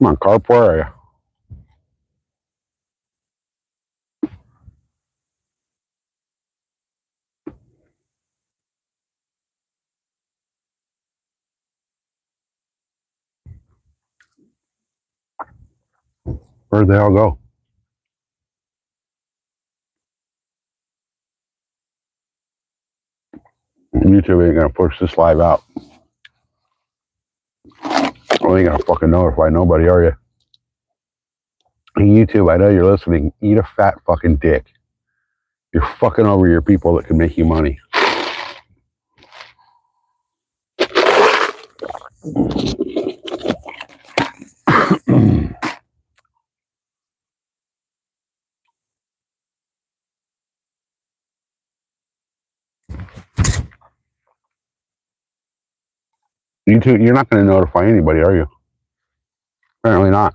Come on, carp, where are you? Where'd they all go? YouTube ain't gonna push this live out. You ain't gonna fucking notify nobody, are you? Hey, YouTube, I know you're listening. Eat a fat fucking dick. You're fucking over your people that can make you money. YouTube, you're not gonna notify anybody, are you? Apparently not.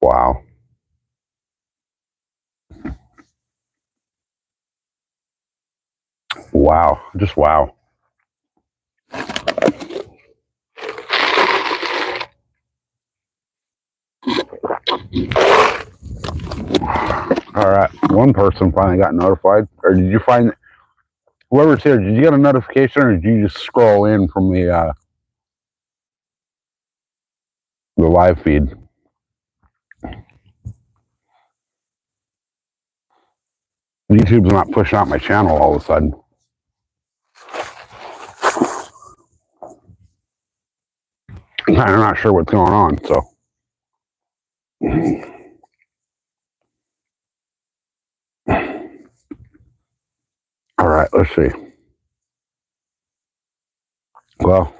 Wow. Wow. Just wow. All right. One person finally got notified. Or did you find, whoever's here, did you get a notification or did you just scroll in from the live feed? YouTube's not pushing out my channel all of a sudden. I'm not sure what's going on, so. All right, let's see. Well,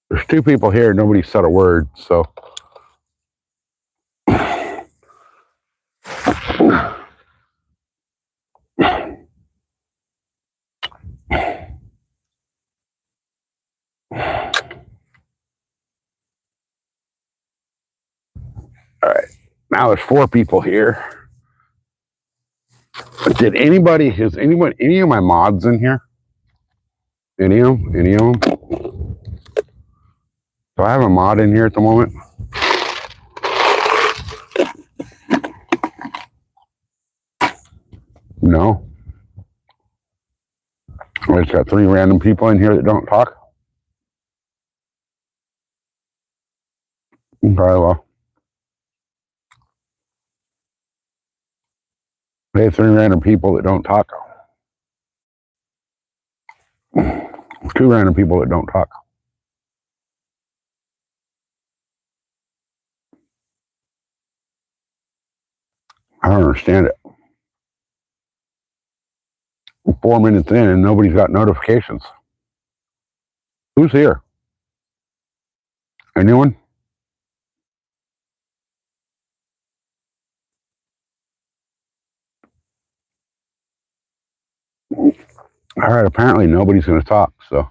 there's two people here. Nobody said a word, so. All right, now there's four people here. Did anybody, any of my mods in here? Any of them? Do I have a mod in here at the moment? No. I just got three random people in here that don't talk. Probably well. They have three random people that don't talk. Two random people that don't talk. I don't understand it. 4 minutes in and nobody's got notifications. Who's here? Anyone? All right, apparently nobody's going to talk, so.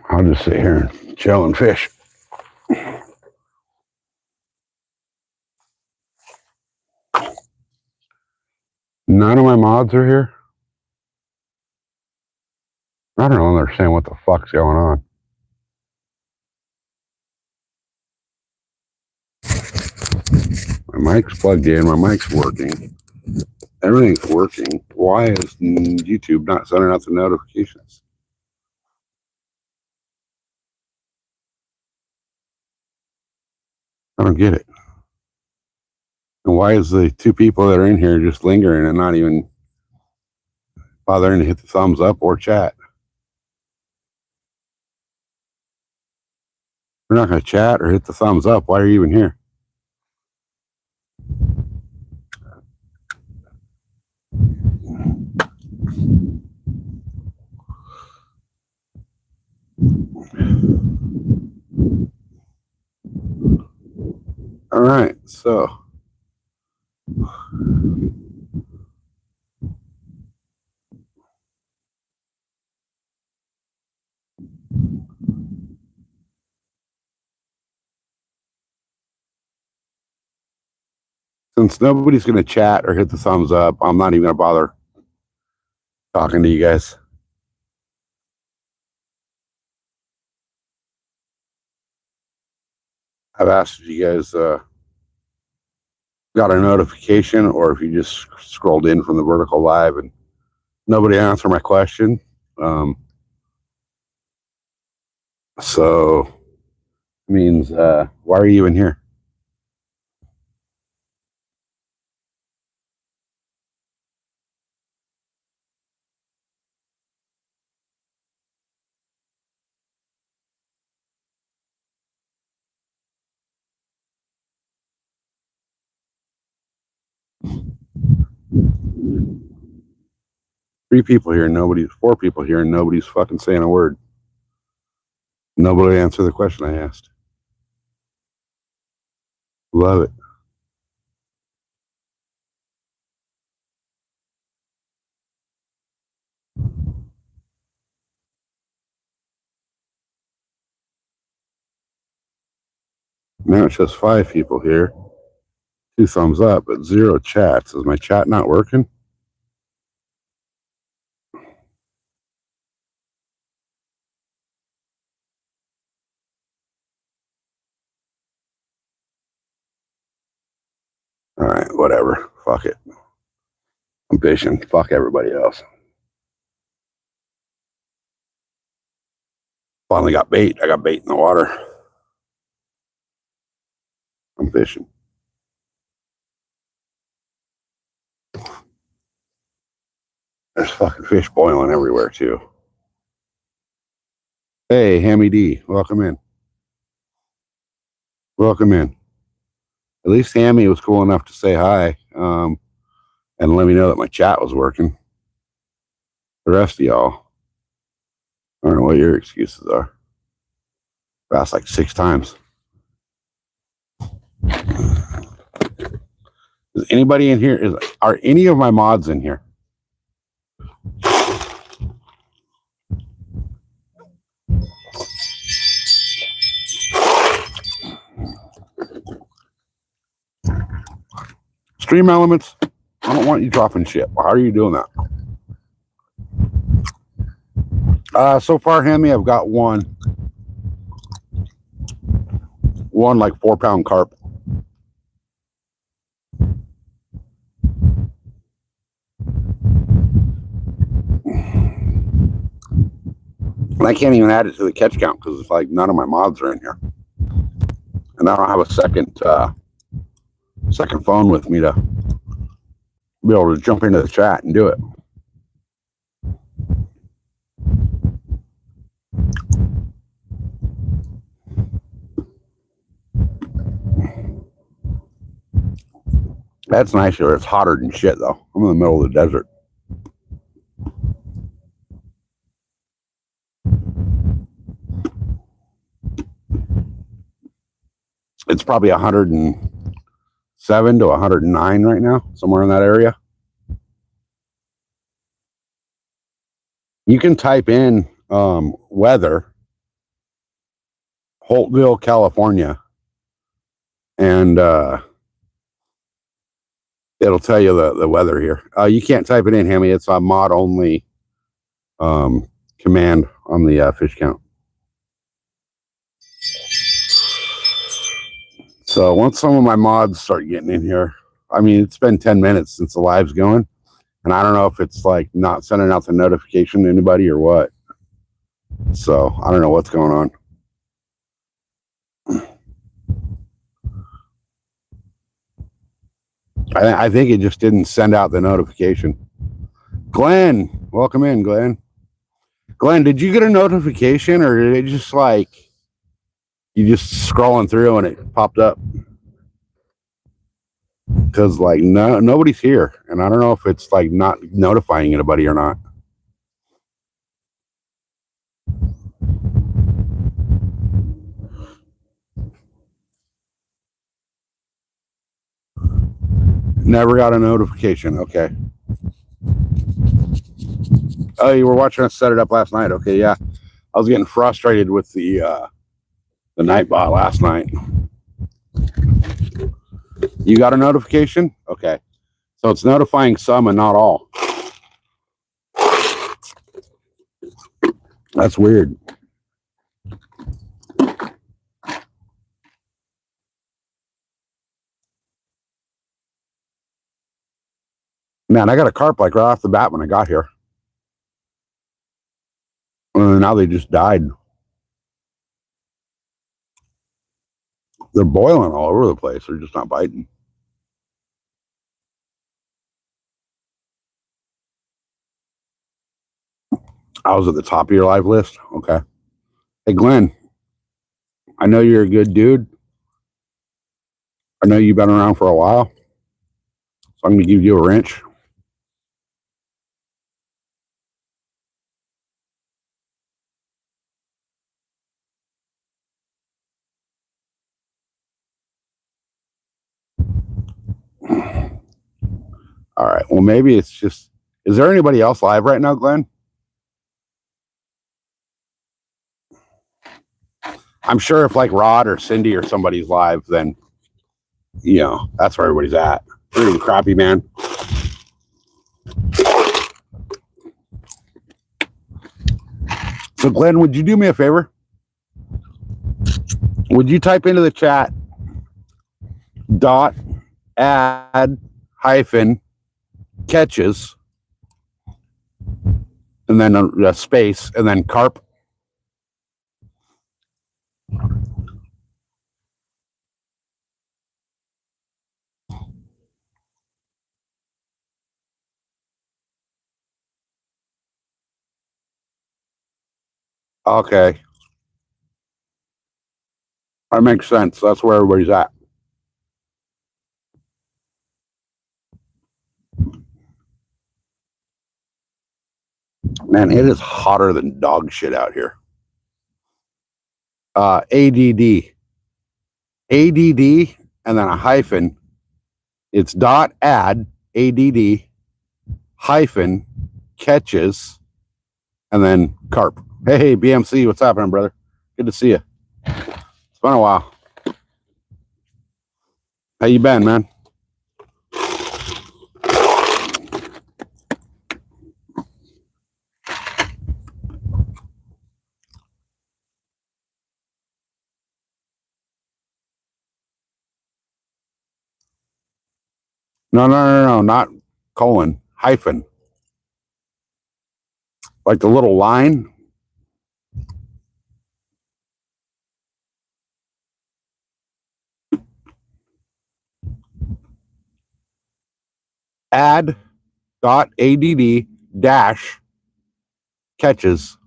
I'll just sit here and chill and fish. None of my mods are here. I don't understand what the fuck's going on. My mic's plugged in. My mic's working. Everything's working. Why is YouTube not sending out the notifications? I don't get it. And why is the two people that are in here just lingering and not even bothering to hit the thumbs up or chat? You're not going to chat or hit the thumbs up. Why are you even here? All right, so since nobody's going to chat or hit the thumbs up, I'm not even going to bother talking to you guys. I've asked if you guys got a notification or if you just scrolled in from the vertical live and nobody answered my question. So means why are you even here? 3 people here, 4 people here, and nobody's fucking saying a word. Nobody answered the question I asked. Love it. Now it's just 5 people here. 2 thumbs up, but 0 chats. Is my chat not working? All right, whatever. Fuck it. I'm fishing. Fuck everybody else. Finally got bait. I got bait in the water. I'm fishing. There's fucking fish boiling everywhere, too. Hey, Hammy D, welcome in. Welcome in. At least Hammy was cool enough to say hi and let me know that my chat was working. The rest of y'all, I don't know what your excuses are. I asked like 6 times. Is anybody in here? Are any of my mods in here? Stream Elements, I don't want you dropping shit. How are you doing that? So far, Hammy, I've got one like 4-pound carp. And I can't even add it to the catch count because it's like none of my mods are in here. And I don't have a second phone with me to be able to jump into the chat and do it. That's nice here. It's hotter than shit, though. I'm in the middle of the desert. It's probably 107 to 109 right now, somewhere in that area. You can type in weather, Holtville, California, and it'll tell you the weather here. You can't type it in, Hammy. It's a mod only command on the fish count. So once some of my mods start getting in here, I mean, it's been 10 minutes since the live's going, and I don't know if it's like not sending out the notification to anybody or what. So I don't know what's going on. I think it just didn't send out the notification. Glenn, welcome in, Glenn. Glenn, did you get a notification or did it just like You just scrolling through and it popped up. Because like nobody's here, and I don't know if it's like not notifying anybody or not. Never got a notification. Okay. Oh, you were watching us set it up last night. Okay, yeah. I was getting frustrated with the Nightbot last night. You got a notification? Okay. So it's notifying some and not all. That's weird. Man, I got a carp like right off the bat when I got here. Now they just died. They're boiling all over the place. They're just not biting. I was at the top of your live list. Okay. Hey, Glenn, I know you're a good dude. I know you've been around for a while. So I'm going to give you a wrench. All right. Well, maybe it's just, is there anybody else live right now, Glenn? I'm sure if like Rod or Cindy or somebody's live, then, you know, that's where everybody's at. Pretty crappy, man. So, Glenn, would you do me a favor? Would you type into the chat .add hyphen catches and then a space and then carp? Okay. That makes sense. That's where everybody's at. Man, it is hotter than dog shit out here. ADD. ADD and then a hyphen. It's .add ADD hyphen catches and then carp. Hey, BMC, what's happening, brother? Good to see you. It's been a while. How you been, man? No, not colon, hyphen. Like the little line. Add .add dash catches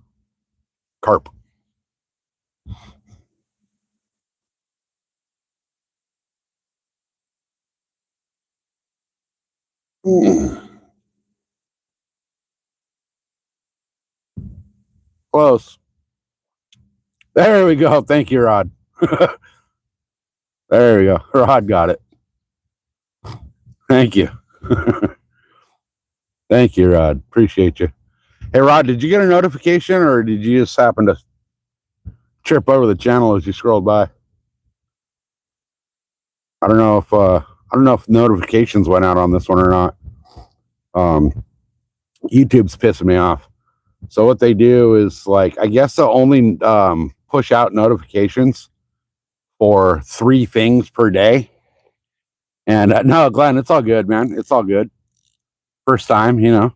carp. Close. There we go. Thank you, Rod. There we go. Rod got it. Thank you. Thank you, Rod. Appreciate you. Hey, Rod, did you get a notification or did you just happen to trip over the channel as you scrolled by? I don't know if notifications went out on this one or not. YouTube's pissing me off. So what they do is like, I guess they'll only push out notifications for 3 things per day. And no, Glenn, it's all good, man. It's all good. First time, you know.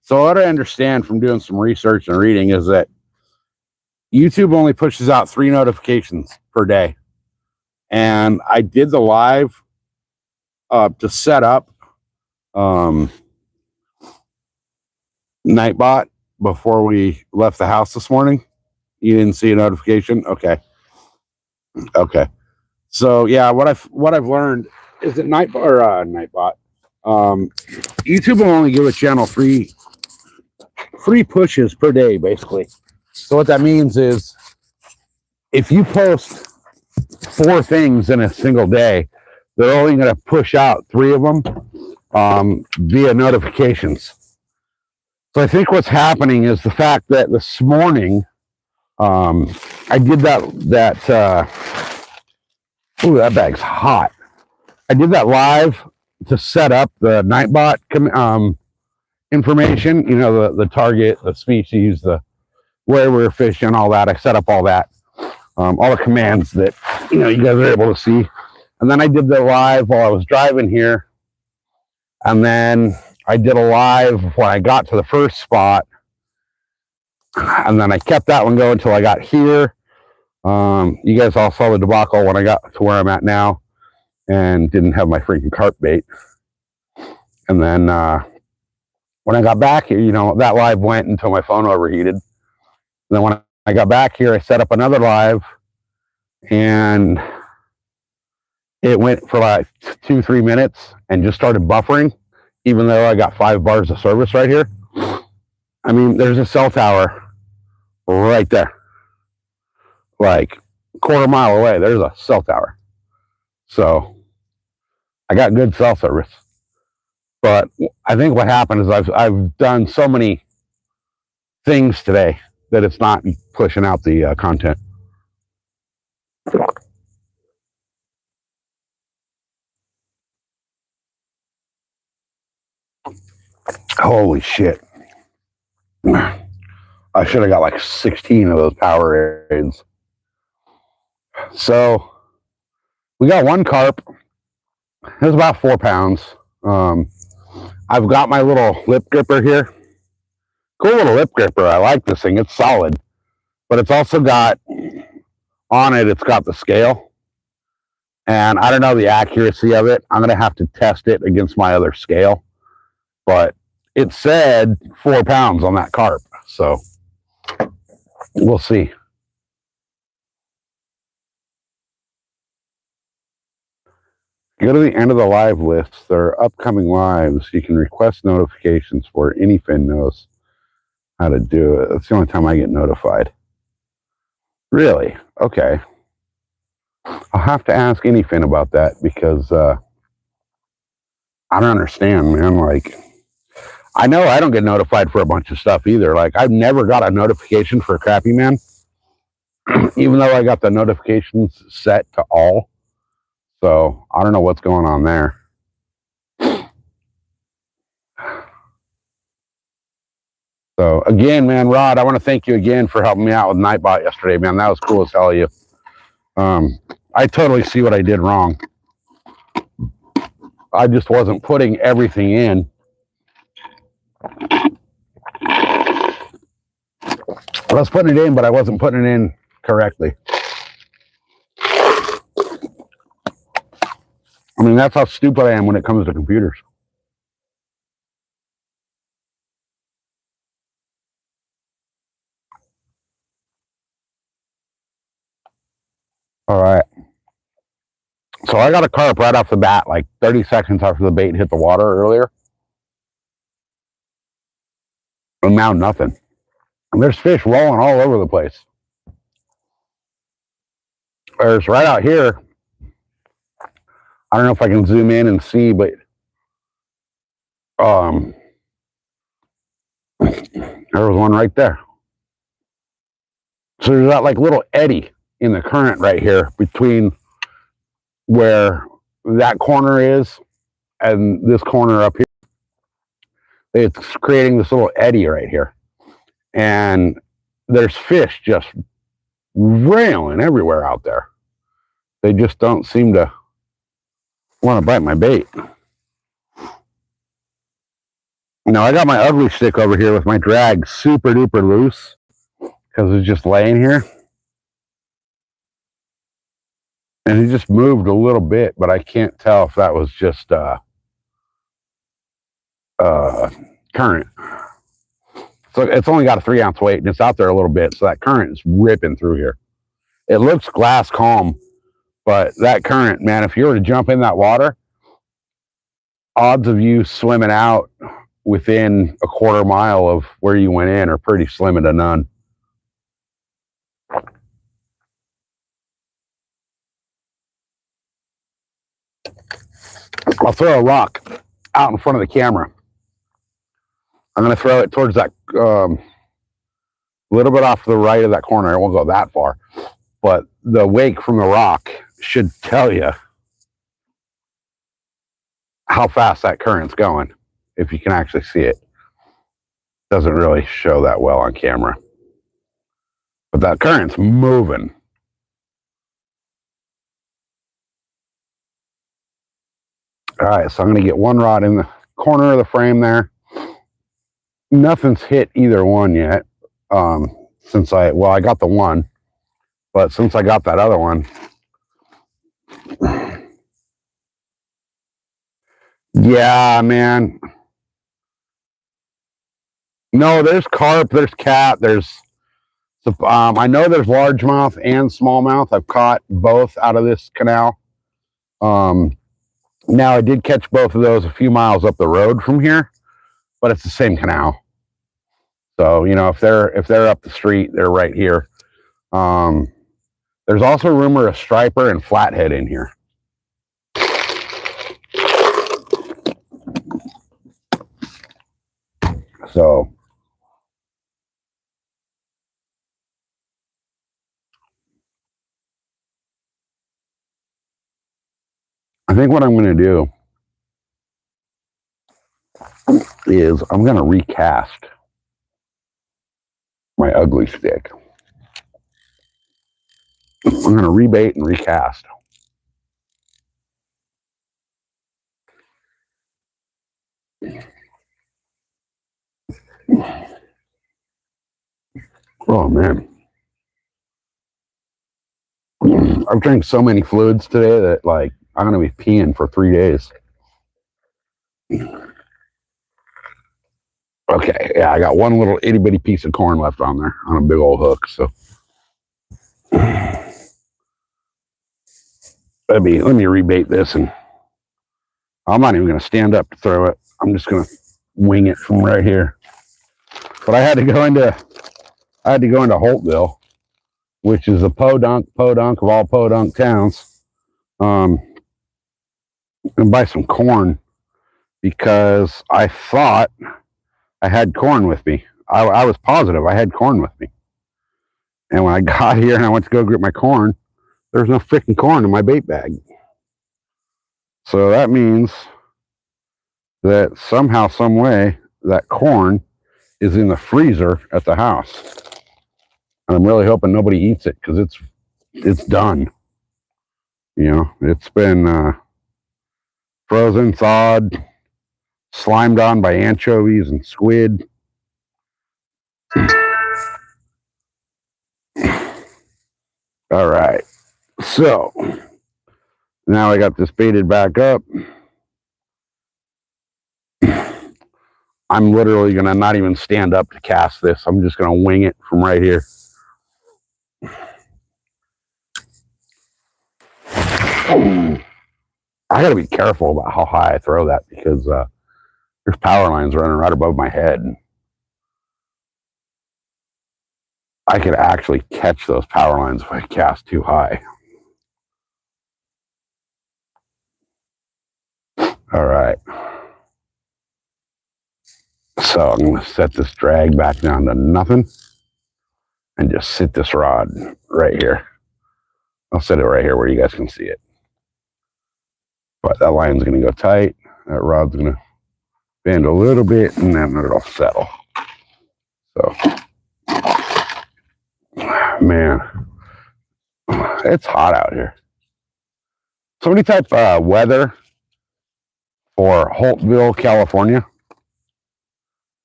So what I understand from doing some research and reading is that YouTube only pushes out 3 notifications per day. And I did the live to set up Nightbot before we left the house this morning, You didn't see a notification? Okay. Okay. So yeah, what I've learned is that Nightbot, YouTube will only give a channel three pushes per day, basically. So what that means is if you post 4 things in a single day, they're only going to push out 3 of them via notifications. So I think what's happening is the fact that this morning I did that ooh, that bag's hot. I did that live to set up the Nightbot information, you know, the target, the species, the where we're fishing, all that. I set up all that, all the commands that, you know, you guys are able to see. And then I did the live while I was driving here. And then I did a live when I got to the first spot. And then I kept that one going until I got here. You guys all saw the debacle when I got to where I'm at now and didn't have my freaking carp bait. And then when I got back here, you know, that live went until my phone overheated. And then when I got back here, I set up another live and it went for like 2-3 minutes and just started buffering, even though I got 5 bars of service right here. I mean, there's a cell tower right there, like a quarter mile away. There's a cell tower. So I got good cell service. But I think what happened is I've done so many things today that it's not pushing out the content. Holy shit. I should have got like 16 of those Powerades. So we got 1 carp. It was about 4 pounds. I've got my little lip gripper here. Cool little lip gripper. I like this thing. It's solid. But it's also got, on it, it's got the scale. And I don't know the accuracy of it. I'm going to have to test it against my other scale. But it said 4 pounds on that carp. So we'll see. Go to the end of the live list. There are upcoming lives. You can request notifications for. Anyfin knows how to do it. That's the only time I get notified. Really? Okay. I'll have to ask Anyfin about that because I don't understand, man. Like, I know I don't get notified for a bunch of stuff either. Like, I've never got a notification for Crappy Man, even though I got the notifications set to all. So I don't know what's going on there. So again, man, Rod, I want to thank you again for helping me out with Nightbot yesterday, man. That was cool as hell, you. I totally see what I did wrong. I just wasn't putting everything in. I was putting it in, but I wasn't putting it in correctly. I mean, that's how stupid I am when it comes to computers. All right. So I got a carp right off the bat, like 30 seconds after the bait hit the water earlier. And now nothing. And there's fish rolling all over the place. There's right out here. I don't know if I can zoom in and see, but there was one right there. So there's that like little eddy in the current right here between where that corner is and this corner up here. It's creating this little eddy right here. And there's fish just railing everywhere out there. They just don't seem to want to bite my bait. Now I got my ugly stick over here with my drag super duper loose because it's just laying here. And he just moved a little bit, but I can't tell if that was just current. So it's only got a 3-ounce weight, and it's out there a little bit, so that current is ripping through here. It looks glass calm, but that current, man, if you were to jump in that water, odds of you swimming out within a quarter mile of where you went in are pretty slim to none. I'll throw a rock out in front of the camera. I'm going to throw it towards that little bit off to the right of that corner. I won't go that far, but the wake from the rock should tell you how fast that current's going, if you can actually see it. Doesn't really show that well on camera, but that current's moving. All right, so I'm going to get one rod in the corner of the frame there. Nothing's hit either one yet. Since I got the one, but since I got that other one, yeah, man. No, there's carp, there's cat, there's I know there's largemouth and smallmouth. I've caught both out of this canal. Now I did catch both of those a few miles up the road from here, but it's the same canal. So, you know, if they're up the street, they're right here. There's also a rumor of striper and flathead in here. So I think what I'm going to do is I'm going to recast my ugly stick. I'm going to rebait and recast. Oh, man. I've drank so many fluids today that, like, I'm going to be peeing for 3 days. Okay, yeah, I got one little itty bitty piece of corn left on there on a big old hook. So let me rebait this, and I'm not even going to stand up to throw it. I'm just going to wing it from right here. But I had to go into Holtville, which is the podunk of all podunk towns, and buy some corn because I thought I had corn with me. I was positive I had corn with me. And when I got here and I went to go get my corn, there's no freaking corn in my bait bag. So that means that somehow, some way, that corn is in the freezer at the house. And I'm really hoping nobody eats it because it's done. You know, it's been frozen, thawed, slimed on by anchovies and squid. All right, so now I got this baited back up. I'm literally going to not even stand up to cast this. I'm just going to wing it from right here. I got to be careful about how high I throw that because there's power lines running right above my head. I could actually catch those power lines if I cast too high. All right. So I'm going to set this drag back down to nothing and just sit this rod right here. I'll set it right here where you guys can see it. But that line's going to go tight. That rod's going to bend a little bit and then it'll settle. So, man, it's hot out here. Somebody type weather for Holtville, California.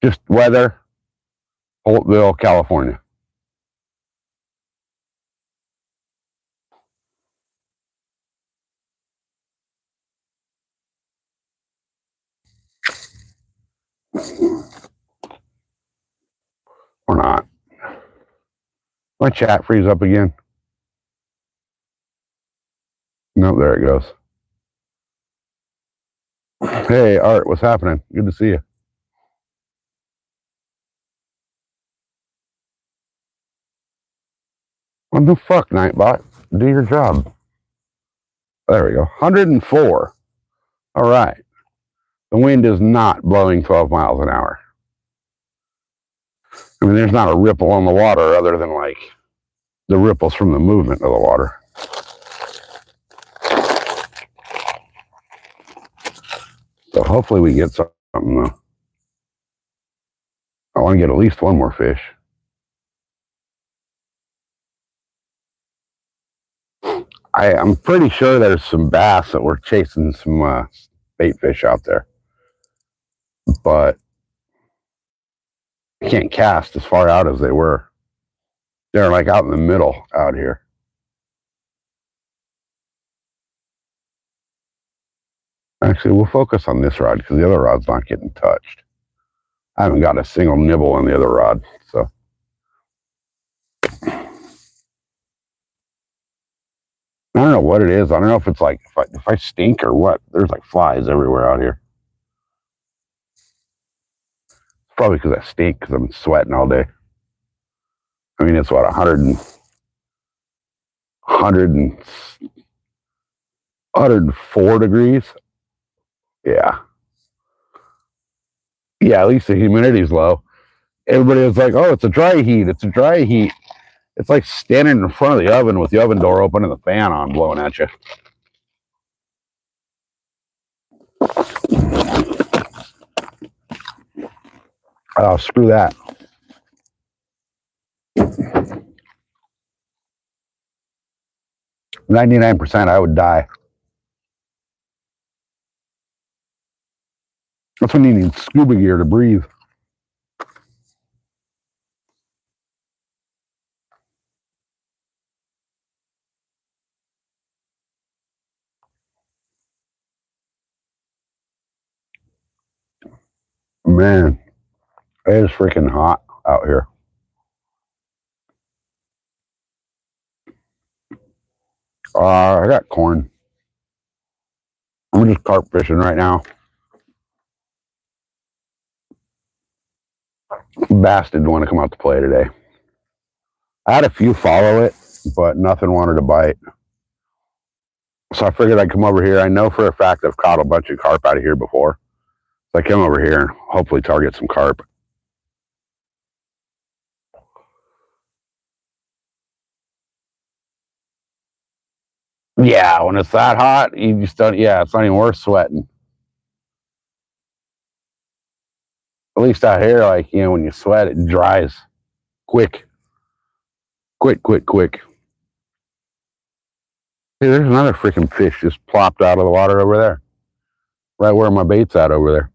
Just weather, Holtville, California. My chat freeze up again. Nope, there it goes. Hey, Art, what's happening? Good to see you. What the fuck, Nightbot? Do your job. There we go. 104. All right. The wind is not blowing 12 miles an hour. I mean, there's not a ripple on the water other than like the ripples from the movement of the water. So hopefully we get something though. I want to get at least one more fish. I'm pretty sure there's some bass that we're chasing some bait fish out there. But I can't cast as far out as they were. They're like out in the middle out here. Actually, we'll focus on this rod because the other rod's not getting touched. I haven't got a single nibble on the other rod, so. I don't know what it is. I don't know if it's like if I stink or what. There's like flies everywhere out here. It's probably because I stink because I'm sweating all day. I mean, it's what, 104 degrees? Yeah. Yeah, at least the humidity's low. Everybody was like, oh, it's a dry heat. It's a dry heat. It's like standing in front of the oven with the oven door open and the fan on blowing at you. Oh, screw that. 99%, I would die. That's when you need scuba gear to breathe. Man, it is freaking hot out here. I got corn. I'm just carp fishing right now. Bass didn't want to come out to play today. I had a few follow it, but nothing wanted to bite. So I figured I'd come over here. I know for a fact I've caught a bunch of carp out of here before. So I come over here and hopefully target some carp. Yeah, when it's that hot, you just don't, yeah, it's not even worth sweating. At least out here, like, you know, when you sweat, it dries quick. Quick. Hey, there's another freaking fish just plopped out of the water over there. Right where my bait's at over there.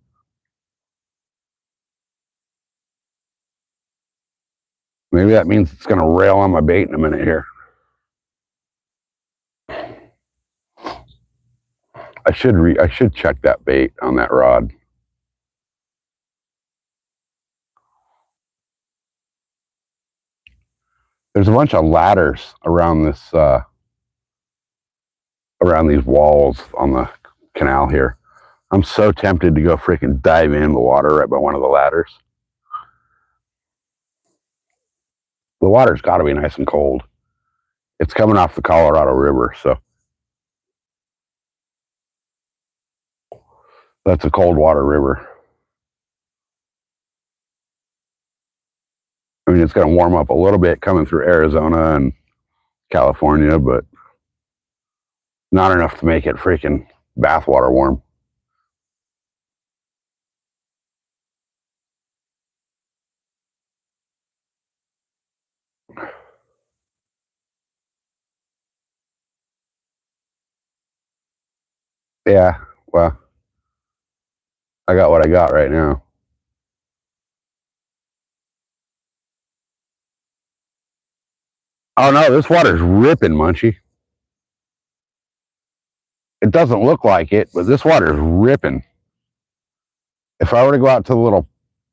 Maybe that means it's going to rail on my bait in a minute here. I should check that bait on that rod. There's a bunch of ladders around this around these walls on the canal here. I'm so tempted to go freaking dive in the water right by one of the ladders. The water's got to be nice and cold. It's coming off the Colorado River, so that's a cold water river. I mean, it's going to warm up a little bit coming through Arizona and California, but not enough to make it freaking bathwater warm. Yeah, well, I got what I got right now. Oh no, this water's ripping, Munchie. It doesn't look like it, but this water's ripping. If I were to go out to the little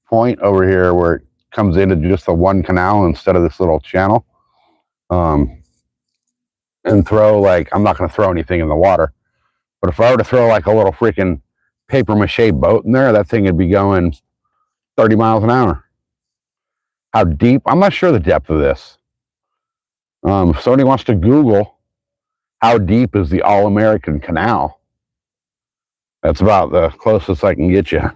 point over here where it comes into just the one canal instead of this little channel, and throw, like, I'm not going to throw anything in the water, but if I were to throw like a little freaking paper mache boat in there, that thing would be going 30 miles an hour. How deep? I'm not sure the depth of this. If somebody wants to Google how deep is the All-American Canal, that's about the closest I can get you.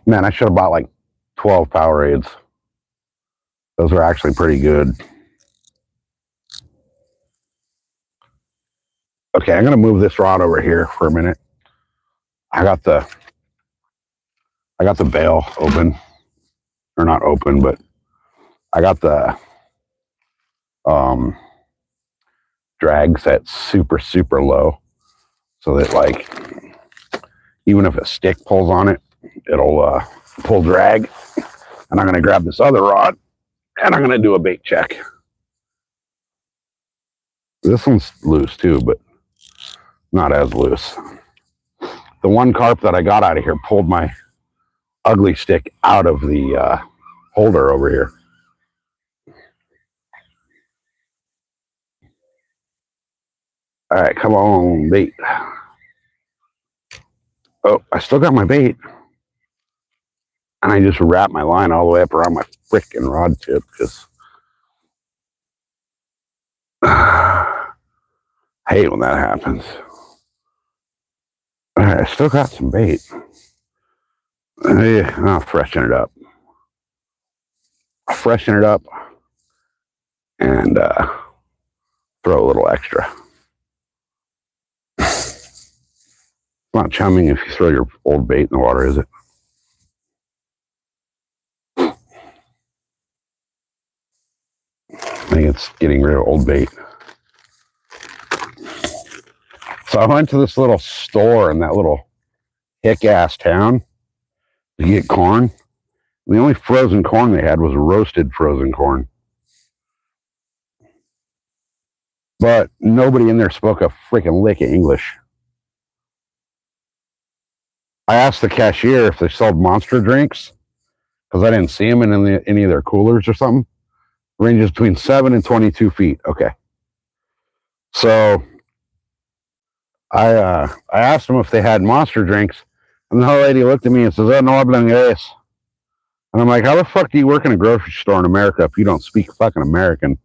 Man, I should have bought like 12 Powerades. Those are actually pretty good. Okay, I'm going to move this rod over here for a minute. I got the bail open, or not open, but I got the drag set super, super low, so that, like, even if a stick pulls on it, it'll pull drag. And I'm going to grab this other rod, and I'm going to do a bait check. This one's loose too, but not as loose. The one carp that I got out of here pulled my ugly stick out of the holder over here. All right, come on, bait. Oh, I still got my bait. And I just wrapped my line all the way up around my frickin' rod tip, because I hate when that happens. All right, I still got some bait. I'll freshen it up. Freshen it up and throw a little extra. It's not chumming if you throw your old bait in the water, is it? I think it's getting rid of old bait. So I went to this little store in that little hick-ass town to get corn. The only frozen corn they had was roasted frozen corn. But nobody in there spoke a freaking lick of English. I asked the cashier if they sold Monster drinks, because I didn't see them in any of their coolers or something. Ranges between 7 and 22 feet. Okay. So I asked them if they had Monster drinks, and the lady looked at me and says, "Oh, no hablo inglés." And I'm like, how the fuck do you work in a grocery store in America if you don't speak fucking American?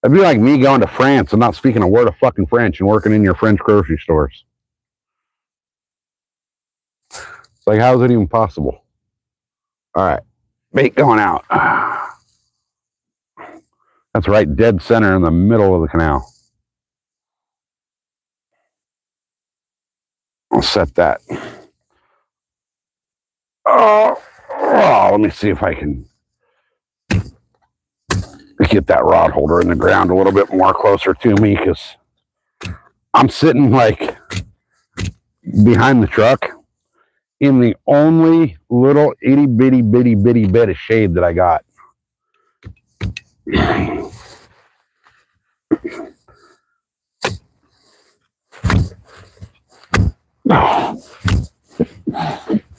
It'd be like me going to France and not speaking a word of fucking French and working in your French grocery stores. It's like, how is it even possible? All right, bait going out. That's right, dead center in the middle of the canal. I'll set that. Oh, let me see if I can get that rod holder in the ground a little bit more closer to me, because I'm sitting like behind the truck in the only little itty bitty bit of shade that I got.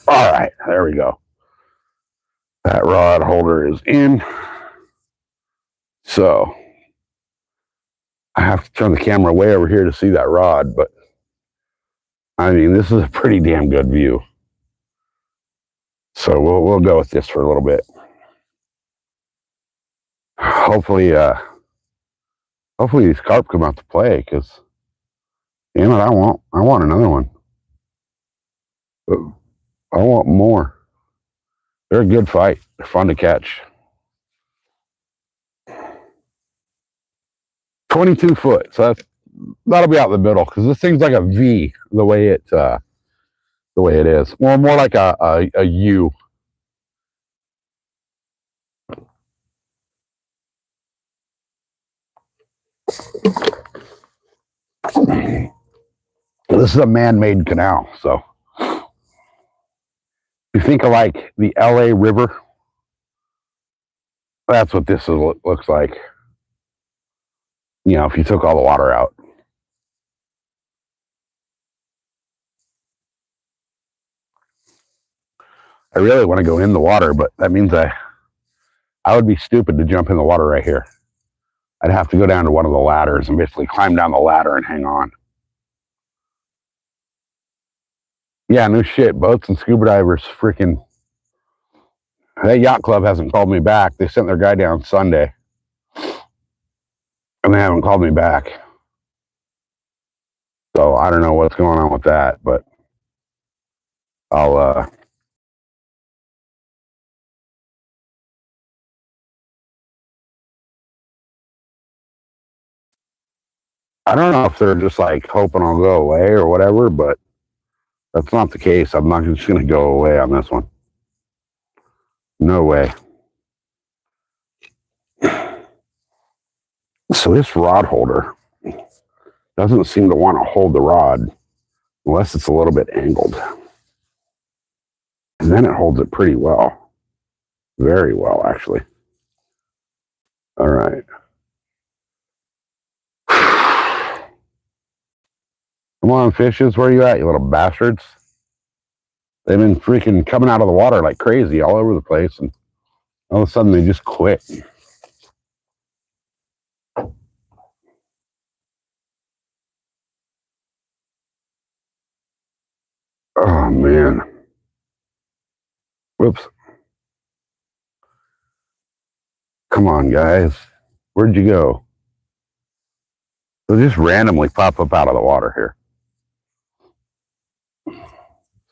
All right, there we go. That rod holder is in. So I have to turn the camera way over here to see that rod, but I mean, this is a pretty damn good view. So we'll go with this for a little bit. Hopefully these carp come out to play, because damn it, I want another one. But I want more. They're a good fight. They're fun to catch. 22 foot. So that'll be out the middle, because this thing's like a V the way it is. Well, more like a U. This is a man-made canal, so you think of like the LA River. That's what this looks like. You know, if you took all the water out. I really want to go in the water, but that means I would be stupid to jump in the water right here. I'd have to go down to one of the ladders and basically climb down the ladder and hang on. Yeah, no shit. Boats and scuba divers freaking... That yacht club hasn't called me back. They sent their guy down Sunday. And they haven't called me back. So I don't know what's going on with that, but I'll I don't know if they're just like hoping I'll go away or whatever, but that's not the case. I'm not just going to go away on this one. No way. So this rod holder doesn't seem to want to hold the rod unless it's a little bit angled. And then it holds it pretty well. Very well, actually. All right. Come on, fishes. Where are you at, you little bastards? They've been freaking coming out of the water like crazy all over the place, and all of a sudden they just quit. Oh, man. Whoops. Come on, guys. Where'd you go? They'll just randomly pop up out of the water here.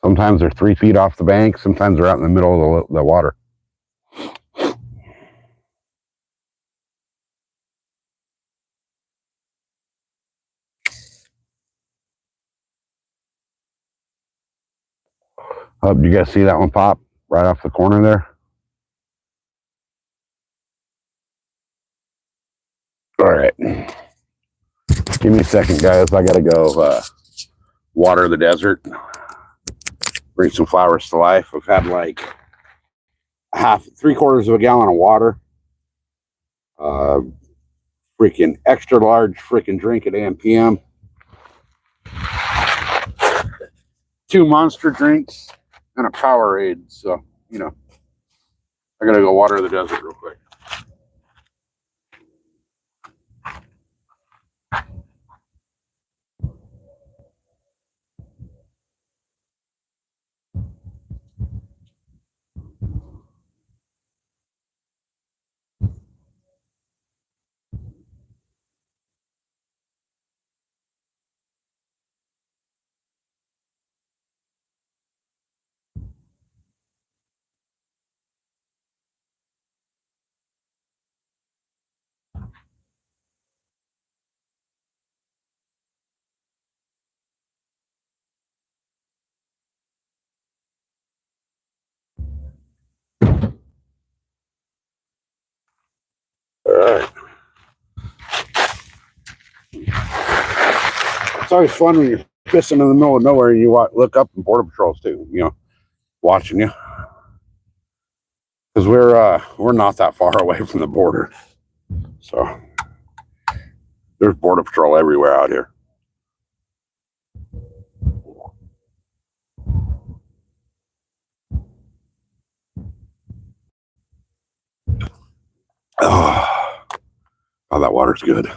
Sometimes they're 3 feet off the bank. Sometimes they're out in the middle of the water. Oh, you guys see that one pop right off the corner there? All right. Give me a second, guys. I got to go water the desert. Bring some flowers to life. I've had like 3/4 of a gallon of water. Freaking extra large freaking drink at AM/PM. 2 monster drinks and a Powerade. So, you know, I got to go water the desert real quick. All right. It's always fun when you're pissing in the middle of nowhere and you look up and Border Patrol's too, you know, watching you. Because we're not that far away from the border. So there's Border Patrol everywhere out here. Oh, that water's good.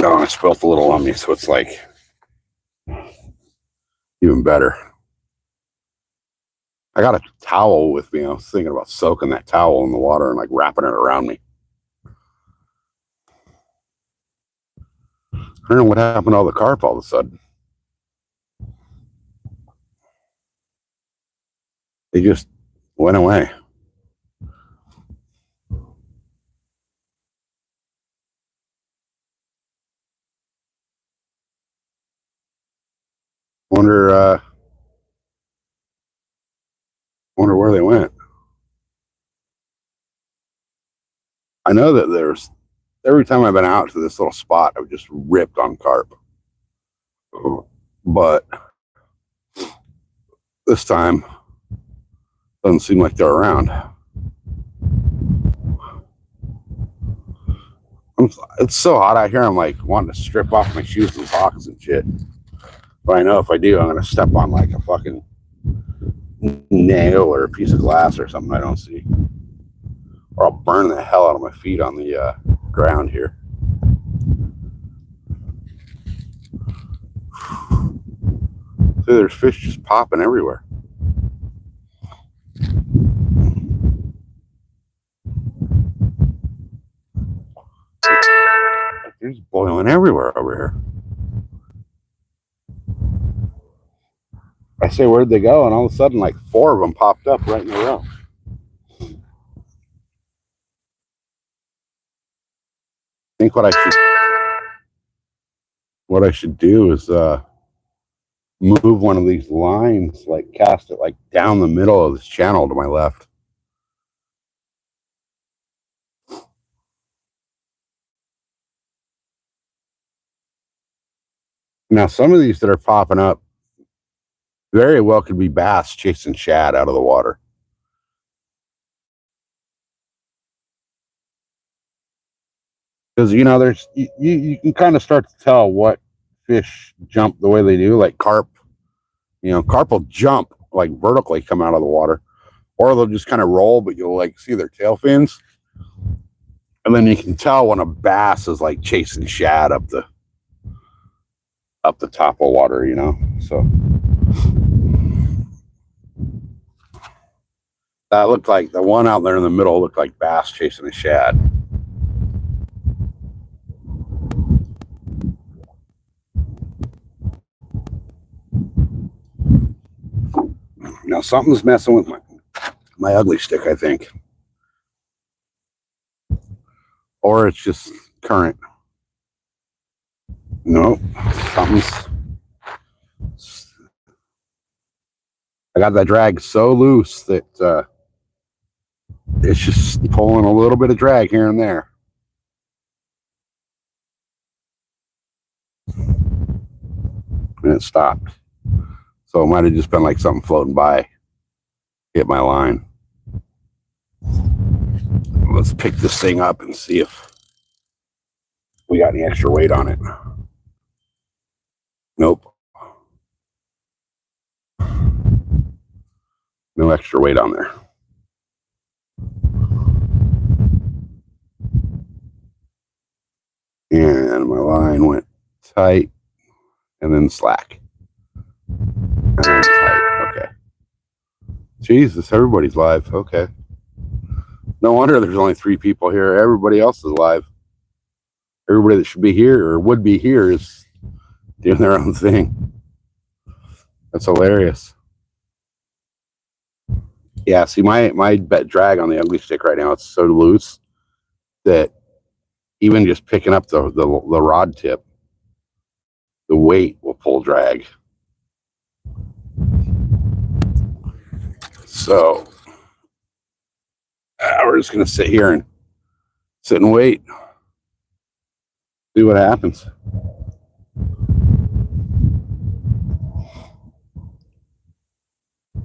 Oh, I spilled a little on me, so it's like even better. I got a towel with me. I was thinking about soaking that towel in the water and like wrapping it around me. I don't know what happened to all the carp all of a sudden. They just went away. Wonder where they went. I know that there's, every time I've been out to this little spot, I've just ripped on carp. But this time, doesn't seem like they're around. It's so hot out here, I'm like wanting to strip off my shoes and socks and shit. But I know if I do, I'm going to step on like a fucking nail or a piece of glass or something I don't see. Or I'll burn the hell out of my feet on the ground here. So there's fish just popping everywhere. There's boiling everywhere over here. I say, where'd they go? And all of a sudden, like 4 of them popped up right in a row. I think what I should do is move one of these lines, like cast it like down the middle of this channel to my left. Now, some of these that are popping up very well could be bass chasing shad out of the water. Because, you know, there's you can kind of start to tell what fish jump the way they do, like carp. You know, carp will jump like vertically come out of the water, or they'll just kind of roll, but you'll like see their tail fins. And then you can tell when a bass is like chasing shad up the top of water, you know. So that looked like the one out there in the middle looked like bass chasing a shad. Now something's messing with my ugly stick, I think. Or it's just current. No, something's. I got that drag so loose that it's just pulling a little bit of drag here and there. And it stopped. So it might have just been like something floating by, hit my line. Let's pick this thing up and see if we got any extra weight on it. Nope. No extra weight on there. And my line went tight and then slack. And then tight. Okay. Jesus, everybody's live. Okay. No wonder there's only 3 people here. Everybody else is live. Everybody that should be here or would be here is doing their own thing. That's hilarious. Yeah, see, my drag on the ugly stick right now, it's so loose that even just picking up the rod tip, the weight will pull drag. So we're just going to sit here and sit and wait. See what happens.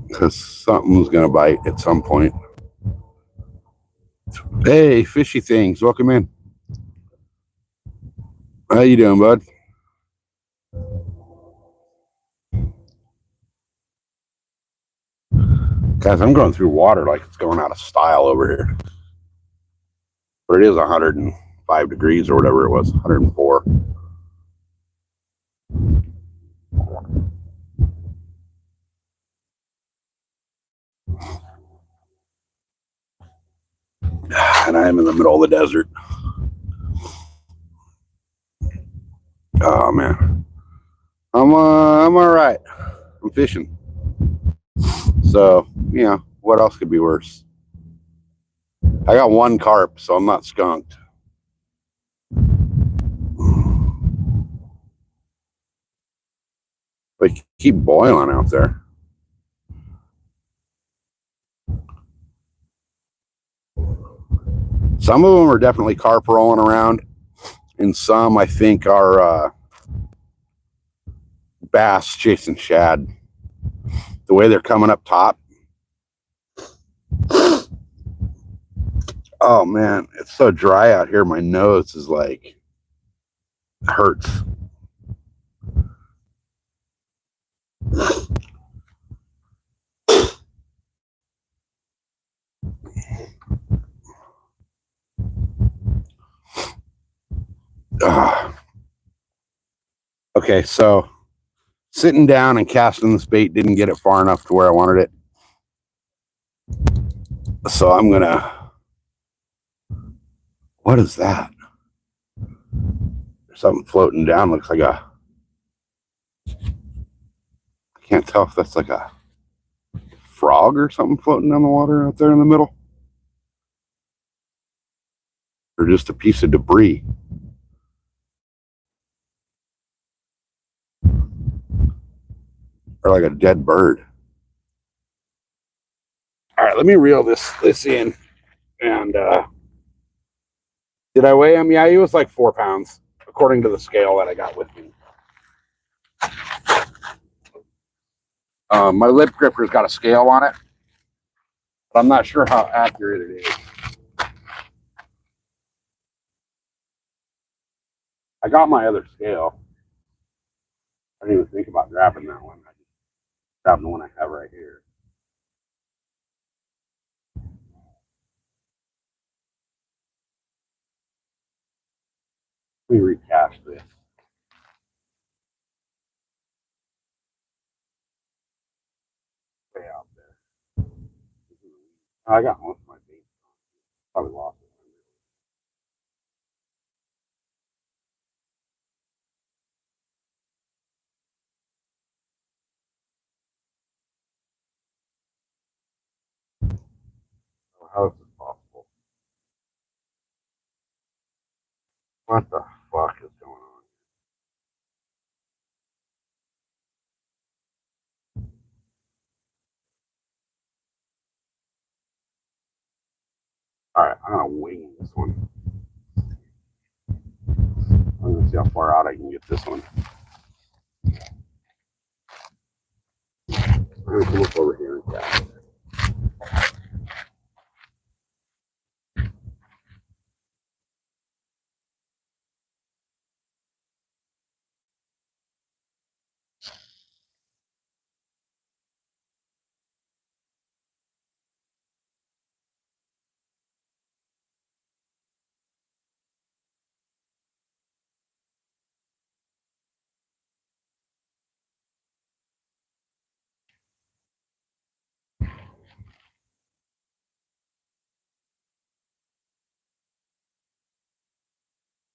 Because something's going to bite at some point. Hey, fishy things, welcome in. How you doing, bud? Guys, I'm going through water like it's going out of style over here. But it is 105 degrees or whatever it was, 104. And I am in the middle of the desert. Oh man, I'm all right. I'm fishing, so you know what else could be worse. I got 1 carp, so I'm not skunked. But keep boiling out there. Some of them are definitely carp rolling around, and some I think are bass chasing shad. The way they're coming up top. Oh man, it's so dry out here. My nose is like hurts. Okay, so sitting down and casting this bait didn't get it far enough to where I wanted it. So I'm gonna, what is that? There's something floating down. Looks like a, I can't tell if that's like a frog or something floating down the water out there in the middle, or just a piece of debris, or like a dead bird. All right, let me reel this in. And did I weigh him? Yeah, he was like 4 pounds, according to the scale that I got with me. My lip gripper's got a scale on it, but I'm not sure how accurate it is. I got my other scale. I didn't even think about grabbing that one. I just grabbed the one I have right here. Let me recast this. Way out there. I got most of my bait. Probably lost it. How is this possible? What the fuck is going on? All right, I'm gonna wing this one. I'm gonna see how far out I can get this one. I'm gonna come up over here and cast it.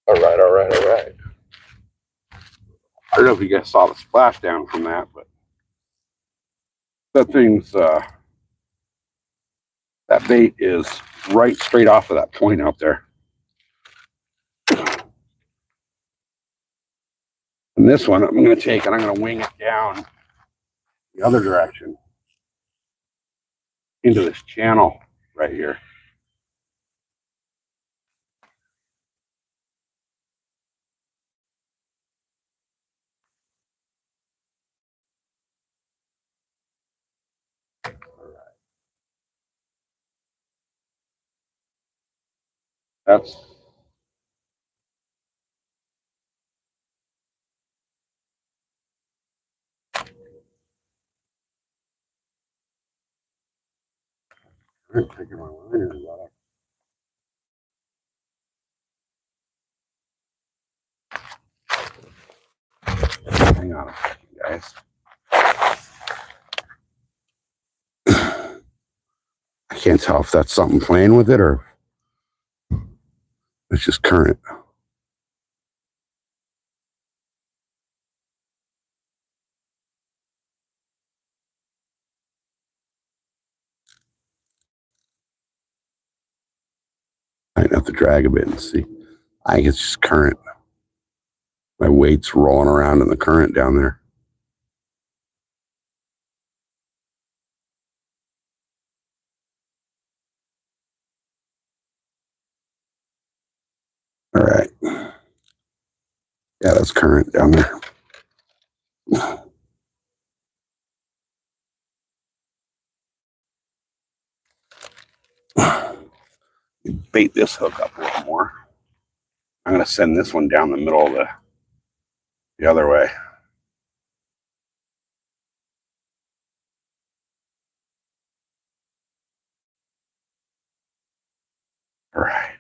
All right, all right, all right. I don't know if you guys saw the splashdown from that, but that thing's that bait is right straight off of that point out there. And this one, I'm going to take and I'm going to wing it down the other direction into this channel right here. All right. That's I'm taking my line. Hang on a second, guys. I can't tell if that's something playing with it or it's just current. I have to drag a bit and see. I think it's just current. My weight's rolling around in the current down there. All right. Yeah, that's current down there. Bait this hook up a little more. I'm going to send this one down the middle of the other way. All right.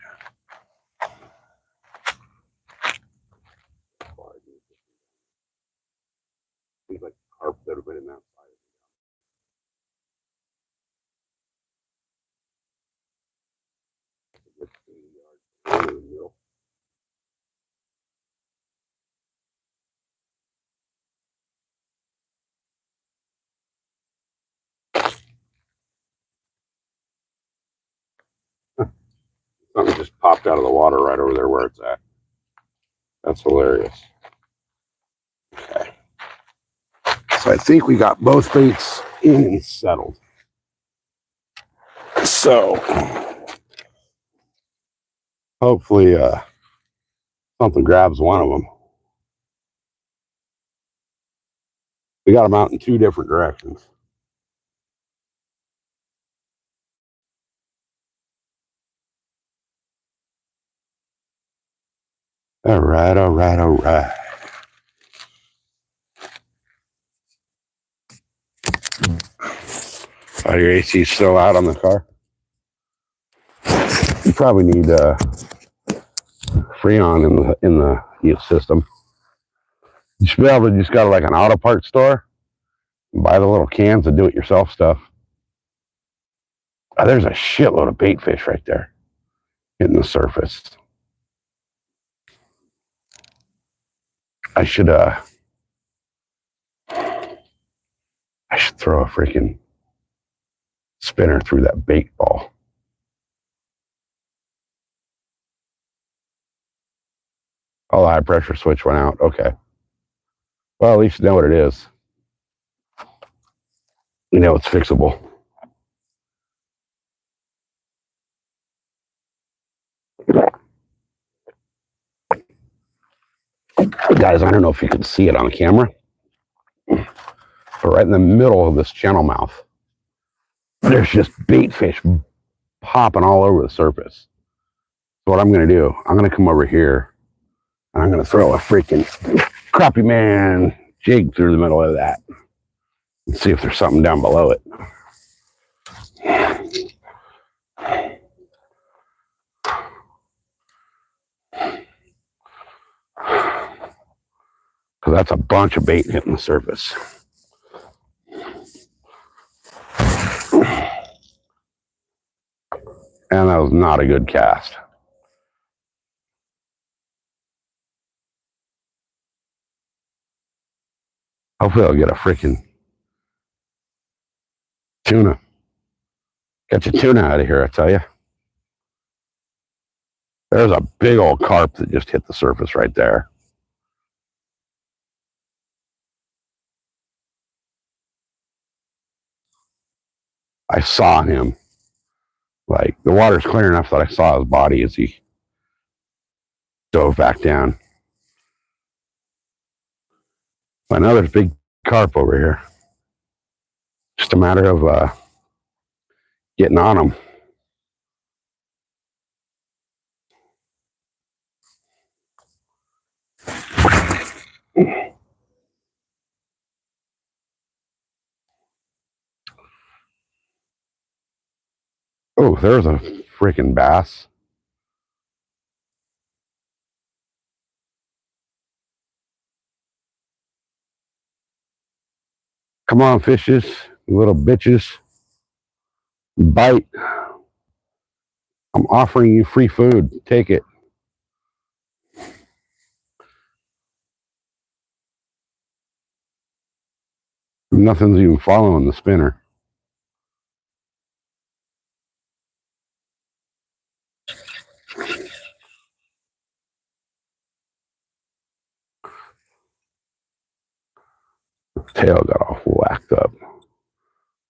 Something just popped out of the water right over there where it's at. That's hilarious. Okay. So I think we got both baits in and settled. So hopefully something grabs one of them. We got them out in two different directions. All right, all right, all right. Oh, your AC's still out on the car? You probably need Freon in the heat system. You should be able to just go to like an auto parts store and buy the little cans of do-it-yourself stuff. Oh, there's a shitload of bait fish right there hitting the surface. I should throw a freaking spinner through that bait ball. Oh, the high pressure switch went out. Okay. Well, at least you know what it is. You know it's fixable. Guys, I don't know if you can see it on camera, but right in the middle of this channel mouth, there's just bait fish popping all over the surface. So what I'm going to do, I'm going to come over here and I'm going to throw a freaking crappie man jig through the middle of that and see if there's something down below it. Because that's a bunch of bait hitting the surface. And that was not a good cast. Hopefully I'll get a freaking tuna. Get your tuna out of here, I tell you. There's a big old carp that just hit the surface right there. I saw him. Like, the water's clear enough that I saw his body as he dove back down. I know there's big carp over here. Just a matter of getting on them. Oh, there's a freaking bass. Come on, fishes, you little bitches. Bite. I'm offering you free food. Take it. Nothing's even following the spinner. The tail got all whacked up.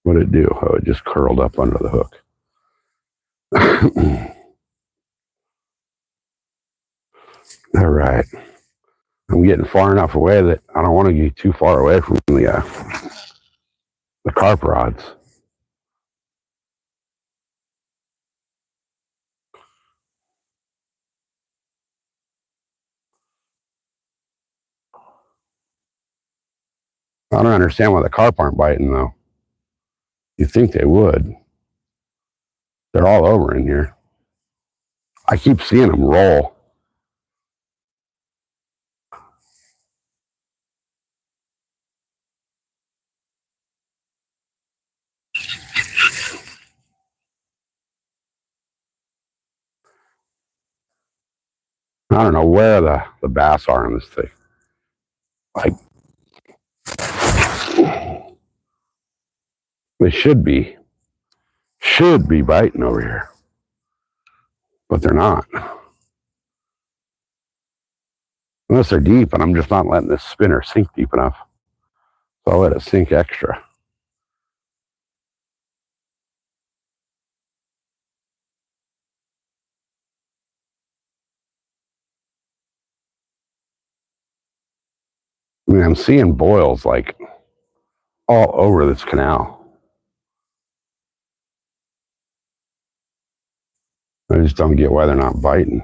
What did it do? Oh, it just curled up under the hook. All right. I'm getting far enough away that I don't want to get too far away from the carp rods. I don't understand why the carp aren't biting, though. You'd think they would. They're all over in here. I keep seeing them roll. I don't know where the bass are in this thing. Like, they should be biting over here. but they're not. Unless they're deep, and I'm just not letting this spinner sink deep enough. So I'll let it sink extra. I mean, I'm seeing boils like all over this canal. I just don't get why they're not biting.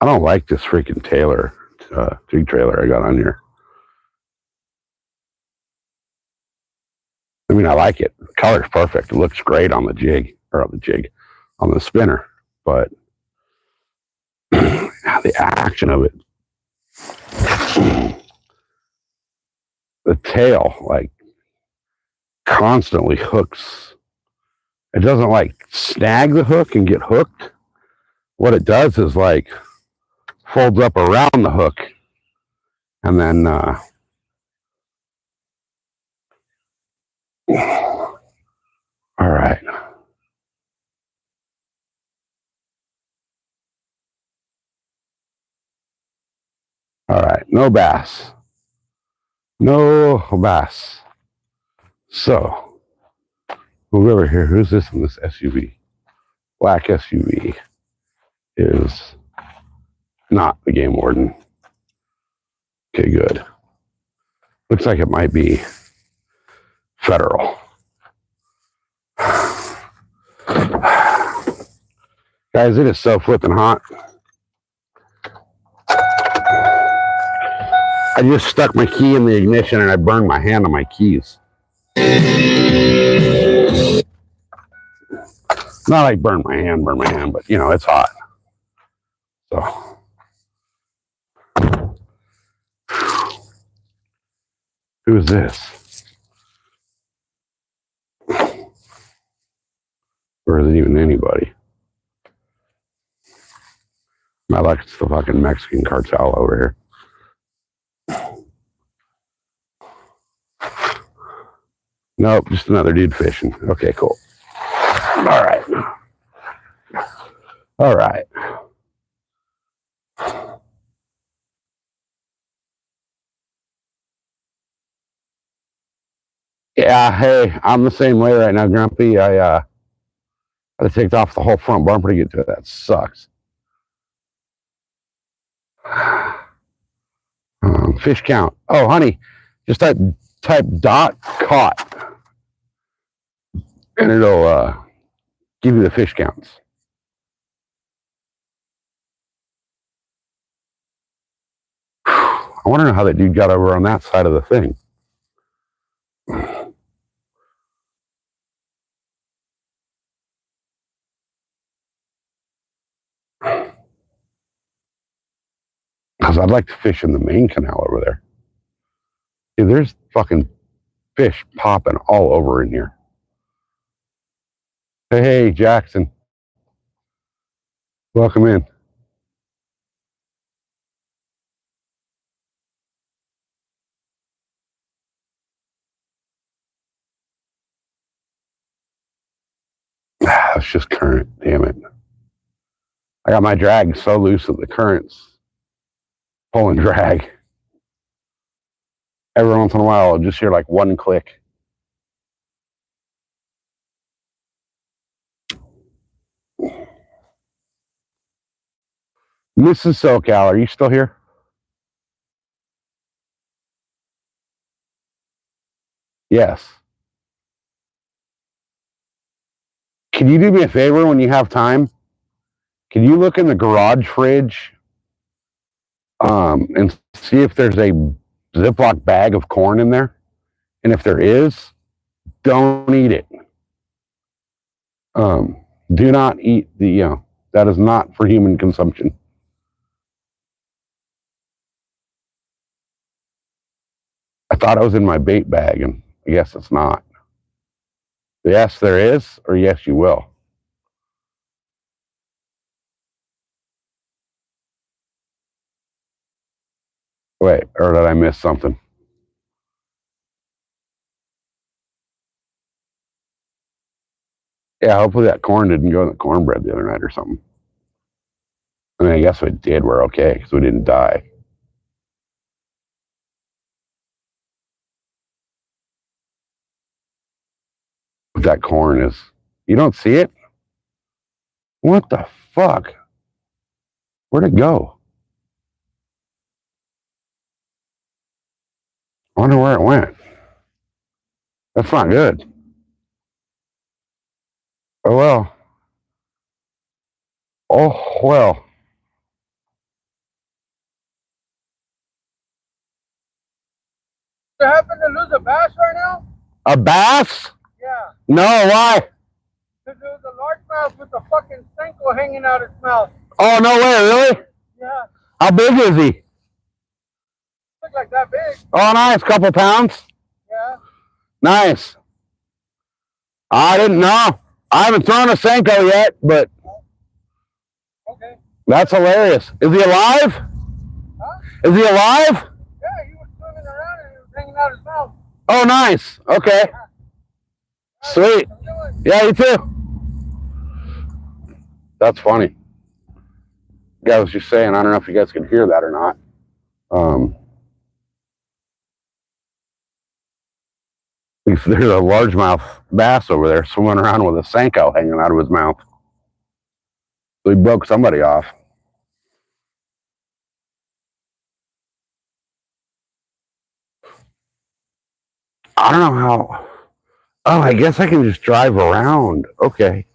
I don't like this freaking jig trailer I got on here. I mean, I like it. The color's perfect. It looks great on the jig, or on the spinner. But the action of it, the tail, like, constantly hooks. It doesn't, like, snag the hook and get hooked. What it does is, like, folds up around the hook. And then, all right. All right, no bass. No bass. So, move over here. Who's this in this SUV? Black SUV is not the game warden. Okay, good. Looks like it might be federal. Guys, it is so flipping hot. I just stuck my key in the ignition and I burned my hand on my keys. Not like burn my hand, but you know, it's hot. So, who's this? Or is it even anybody? Not like it's the fucking Mexican cartel over here. Nope, just another dude fishing. Okay, cool. All right. All right. Yeah, hey, I'm the same way right now, Grumpy. I had to take off the whole front bumper to get to it. That sucks. Fish count. Oh, honey, just type dot caught, and it'll give you the fish counts. I want to know how that dude got over on that side of the thing. Because I'd like to fish in the main canal over there. Dude, there's fucking fish popping all over in here. Hey, Jackson. Welcome in. It's just current, damn it. I got my drag so loose that the current's pulling drag. Every once in a while, I'll just hear like one click. Mrs. SoCal, are you still here? Yes. Can you do me a favor when you have time? Can you look in the garage fridge and see if there's a Ziploc bag of corn in there? And if there is, don't eat it. Do not eat that is not for human consumption. I thought it was in my bait bag, and I guess it's not. Yes, there is, or yes, you will. Wait, or did I miss something? Yeah, hopefully that corn didn't go in the cornbread the other night or something. I mean, I guess if it did, we're okay because we didn't die. But that corn is, you don't see it? What the fuck? Where'd it go? I wonder where it went. That's not good. Oh well. Oh well. You happen to lose a bass right now? A bass? Yeah. No, why? Because there was a largemouth with a fucking Senko hanging out its mouth. Oh, no way, really? Yeah. How big is he? Look like that big. Oh, nice. Couple pounds? Yeah. Nice. I didn't know. I haven't thrown a Senko yet, but Okay. that's hilarious. Is he alive? Huh? Is he alive? Yeah, he was swimming around and he was hanging out his mouth. Oh, nice. Okay. Sweet. Yeah, you too. That's funny. Yeah, I was just saying, I don't know if you guys can hear that or not. There's a largemouth bass over there swimming around with a Senko hanging out of his mouth. So he broke somebody off. I don't know how. Oh, I guess I can just drive around. Okay.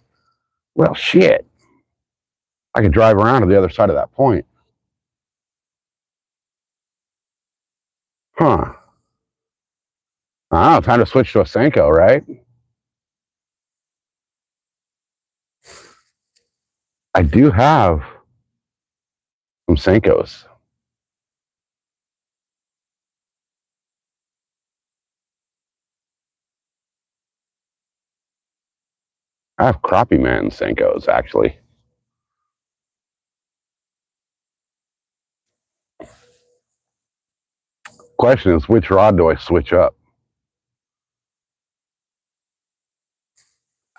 Well, shit. I can drive around to the other side of that point. Huh. Oh, time to switch to a Senko, right? I do have some Senkos. I have Crappie Man Senkos, actually. Question is, which rod do I switch up?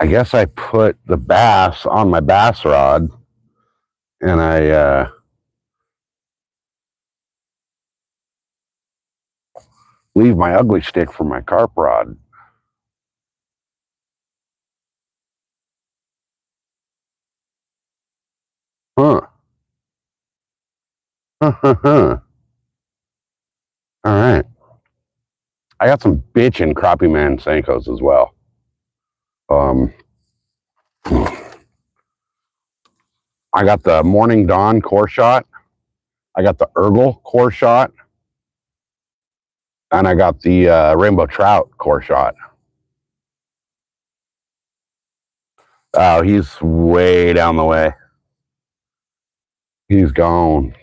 I guess I put the bass on my bass rod, and I leave my ugly stick for my carp rod. Huh. All right. I got some bitchin' Crappie Man Senkos as well. I got the Morning Dawn core shot. I got the Urgle core shot. And I got the Rainbow Trout core shot. Oh, he's way down the way. He's gone.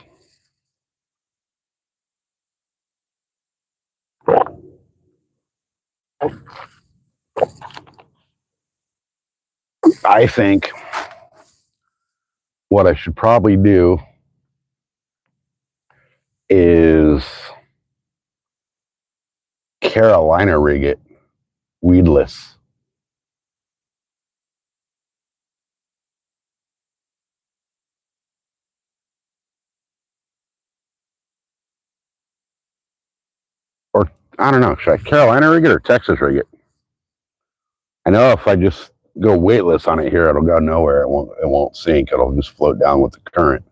I think what I should probably do is Carolina rig it weedless. Or, I don't know, should I Carolina rig it or Texas rig it? I know if I just go weightless on it here, it'll go nowhere. It won't sink. It'll just float down with the current.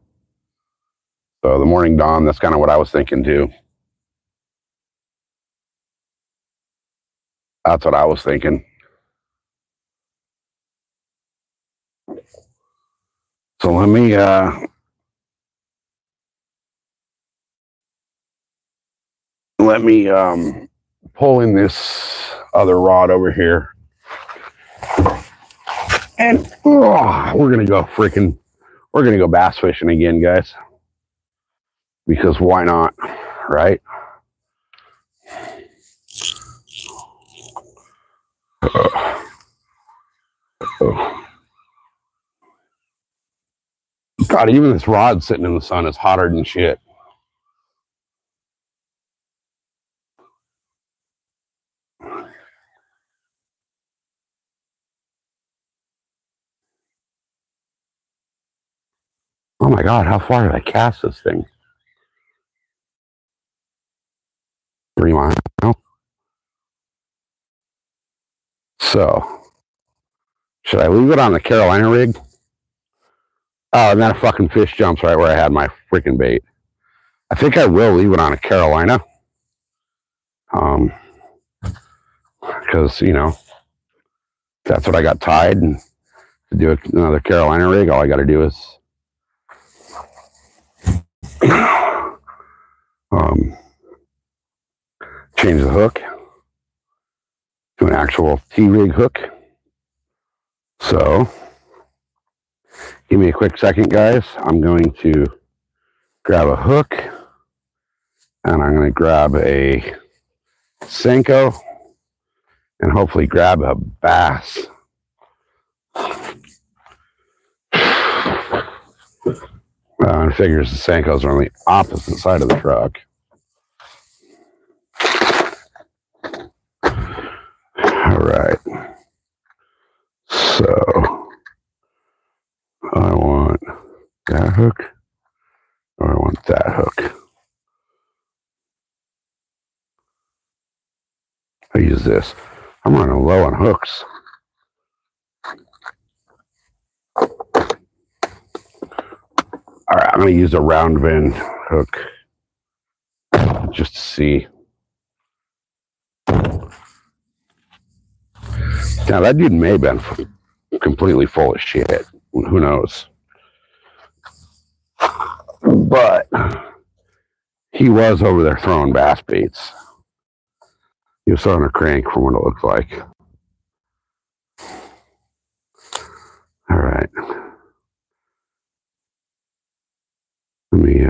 So the Morning Dawn, that's kind of what I was thinking too. That's what I was thinking. So let me pull in this other rod over here. And we're gonna go bass fishing again, guys. Because why not, right? God, even this rod sitting in the sun is hotter than shit. Oh my God, how far did I cast this thing? 3 miles. So, should I leave it on the Carolina rig? Oh, and then a fucking fish jumps right where I had my freaking bait. I think I will leave it on a Carolina. Because, you know, that's what I got tied. And to do another Carolina rig, all I got to do is change the hook to an actual T-rig hook. So, give me a quick second, guys. I'm going to grab a hook, and I'm going to grab a Senko, and hopefully grab a bass. And figures the Senkos are on the opposite side of the truck. All right. So I want that hook, or I want that hook. I use this. I'm running low on hooks. All right, I'm going to use a round bend hook just to see. Now, that dude may have been completely full of shit. Who knows? But he was over there throwing bass baits. He was throwing a crank from what it looked like. All right. Let me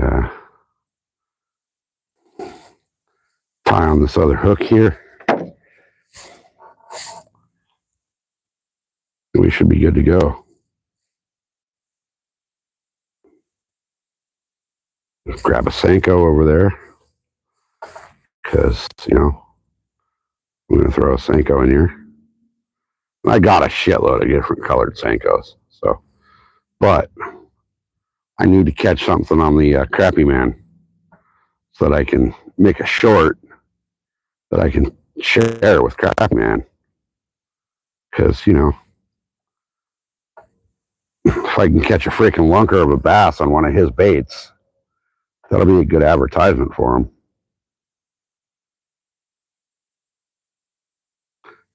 tie on this other hook here. We should be good to go. Grab a Senko over there because, you know, I'm going to throw a Senko in here. I got a shitload of different colored Senkos. So, but I need to catch something on the Crappy Man so that I can make a short that I can share with Crappy Man. Because, you know, if I can catch a freaking lunker of a bass on one of his baits, that'll be a good advertisement for him.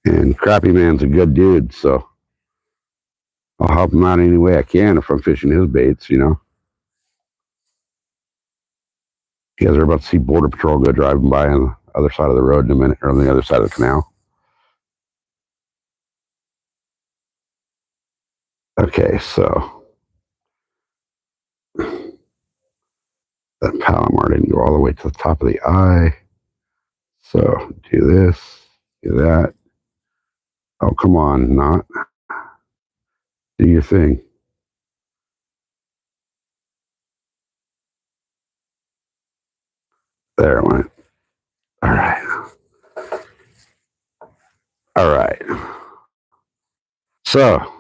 And Crappy Man's a good dude, so I'll help him out any way I can if I'm fishing his baits, you know. You guys are about to see Border Patrol go driving by on the other side of the road in a minute, or on the other side of the canal. Okay, so that Palomar didn't go all the way to the top of the eye. So do this, do that. Oh, come on, not. Do your thing. There it went. All right. All right. So,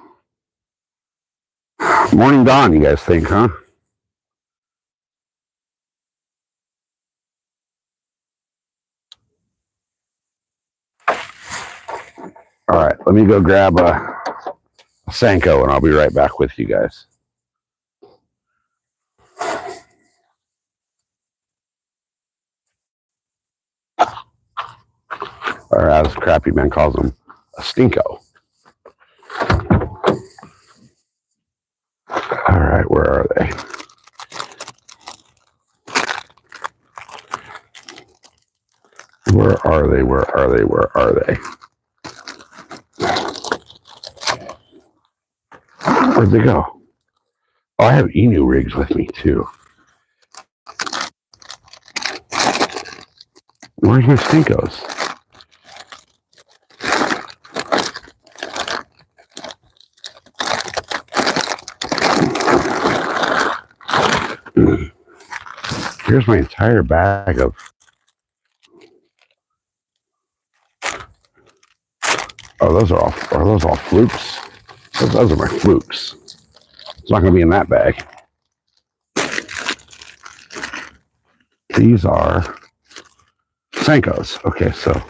morning dawn, you guys think, huh? All right, let me go grab a Senko and I'll be right back with you guys. Or as Crappy Man calls them, a stinko. All right, where are they? Where are they? Where are they? Where are they? Where'd they go? Oh, I have emu rigs with me too. Where's my stinkos? Here's my entire bag of. Oh, those are all flukes? Those are my flukes. It's not going to be in that bag. These are Senkos. Okay, so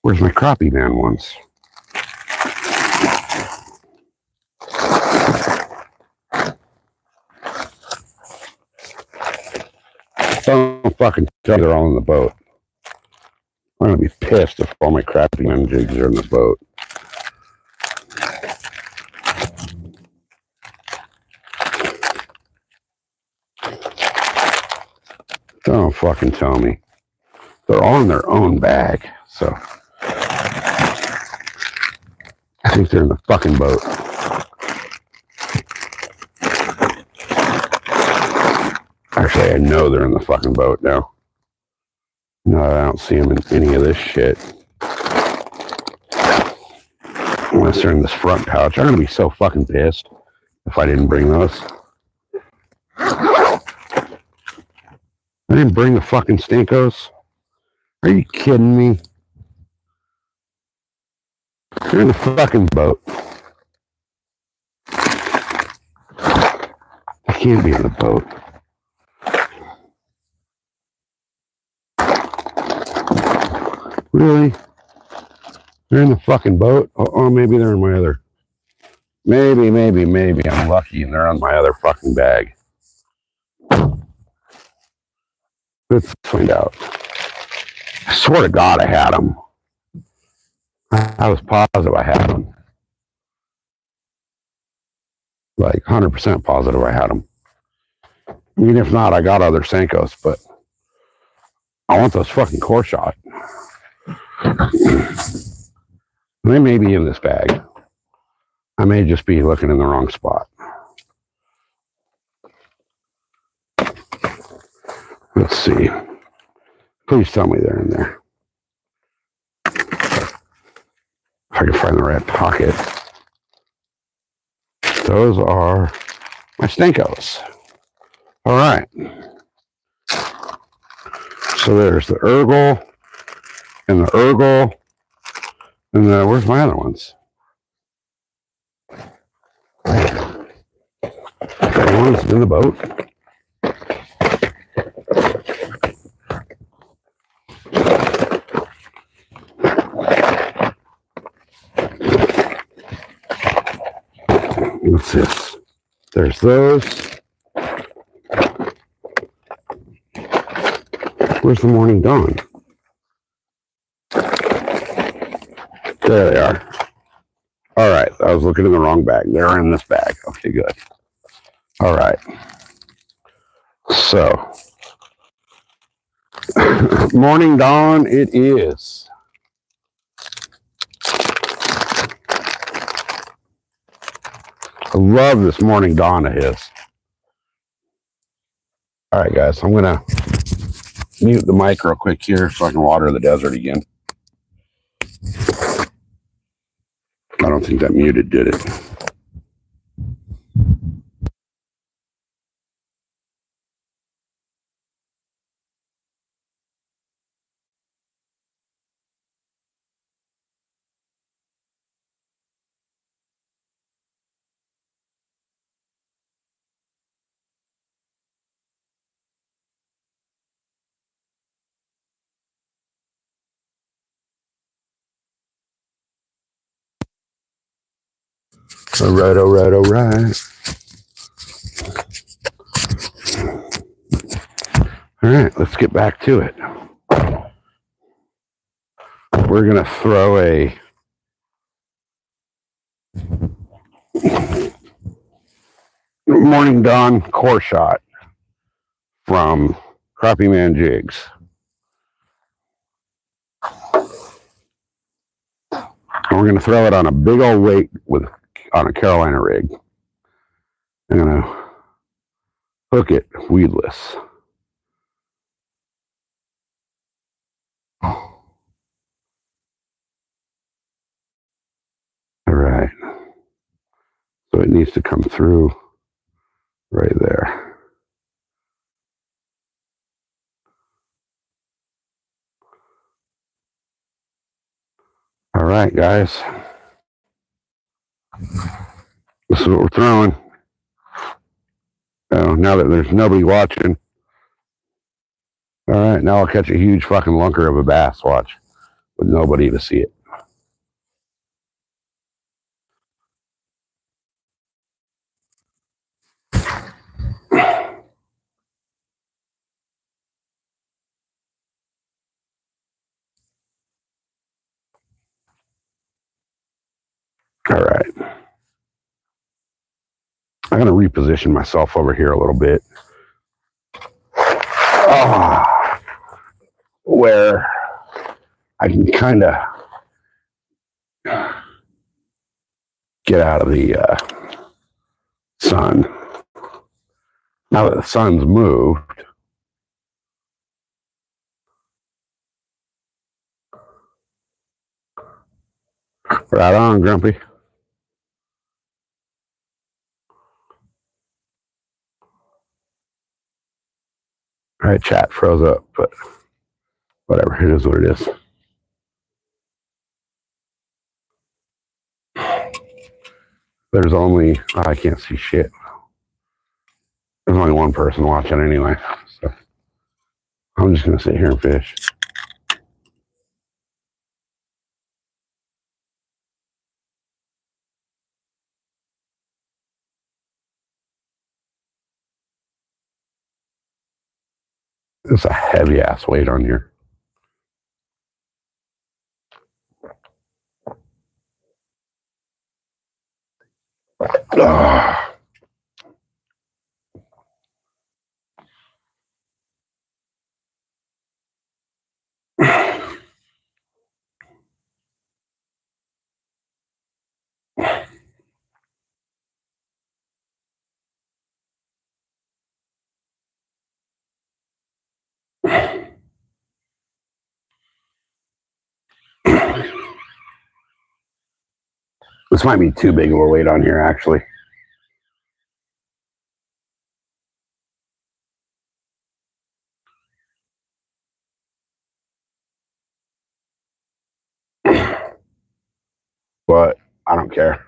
where's my crappie man ones? Don't fucking tell me they're all in the boat. I'm gonna be pissed if all my crappie man jigs are in the boat. Don't fucking tell me. They're all in their own bag, so I think they're in the fucking boat. Actually, I know they're in the fucking boat now. No, I don't see them in any of this shit. Unless they're in this front pouch. I'm gonna be so fucking pissed if I didn't bring those. I didn't bring the fucking Stinkos. Are you kidding me? They're in the fucking boat. They can't be in the boat. Really? They're in the fucking boat? Or maybe they're in my other. Maybe I'm lucky and they're on my other fucking bag. Let's find out. I swear to God I had them. I was positive I had them. Like 100% positive I had them. I mean, if not, I got other Senkos, but I want those fucking core shot. They may be in this bag. I may just be looking in the wrong spot. Let's see. Please tell me they're in there. If I can find the right pocket. Those are my Stinkos. All right. So there's the Urgle and the Urgle. And where's my other ones? The ones in the boat. What's this? There's those. Where's the Morning Dawn? There they are. All right. I was looking in the wrong bag. They're in this bag. Okay, good. All right. So, Morning Dawn it is. I love this Morning Dawn of his. All right, guys. I'm going to mute the mic real quick here so I can water the desert again. I don't think that muted did it. All right, all right, all right. All right, let's get back to it. We're going to throw a Morning Dawn core shot from Crappie Man Jigs. And we're going to throw it on a big old weight on a Carolina rig. I'm going to hook it weedless. All right. So it needs to come through right there. All right, guys. This is what we're throwing. Now that there's nobody watching, All right, now I'll catch a huge fucking lunker of a bass, watch, with nobody to see it. All right. I'm going to reposition myself over here a little bit. Where I can kind of get out of the sun. Now that the sun's moved, right on, Grumpy. All right, chat froze up, but whatever, it is what it is. There's only, I can't see shit. There's only one person watching anyway, so I'm just going to sit here and fish. It's a heavy ass weight on here. This might be too big of a weight on here, actually. But I don't care.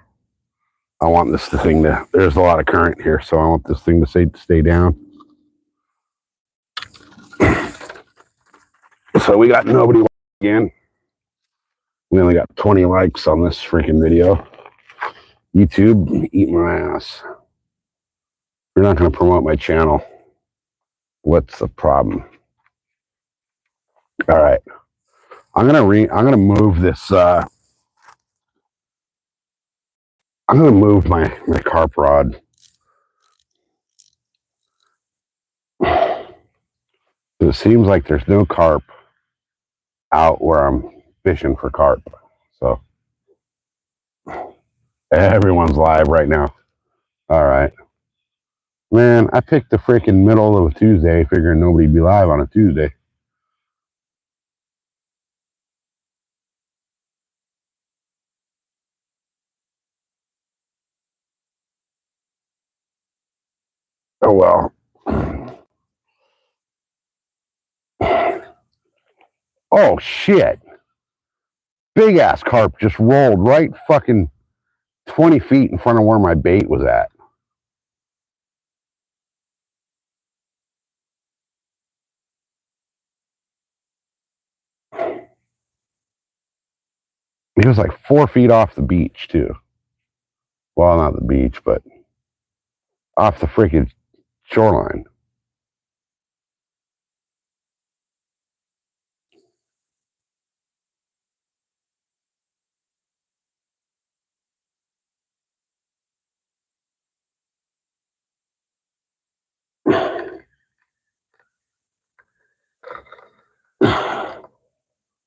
I want this thing to, there's a lot of current here, so I want this thing to stay down. So we got nobody again. We only got 20 likes on this freaking video. YouTube, eat my ass. You're not going to promote my channel. What's the problem? All right. I'm gonna move this I'm gonna move my carp rod. It seems like there's no carp out where I'm fishing for carp. So everyone's live right now. All right. Man, I picked the freaking middle of a Tuesday, figuring nobody'd be live on a Tuesday. Oh well. Oh shit. Big ass carp just rolled right fucking 20 feet in front of where my bait was at. He was like 4 feet off the beach too. Well, not the beach, but off the freaking shoreline.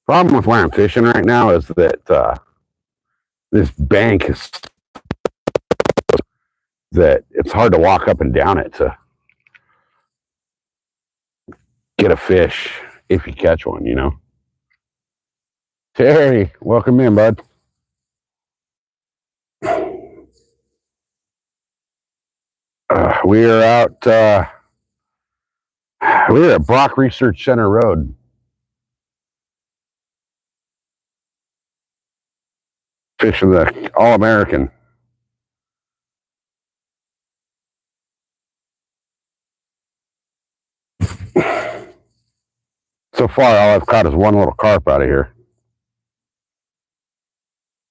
Problem with where I'm fishing right now is that this bank is that it's hard to walk up and down it to get a fish if you catch one, you know. Terry, welcome in, bud. We are out. We're at Brock Research Center Road. Fishing the All-American. So far, all I've caught is one little carp out of here.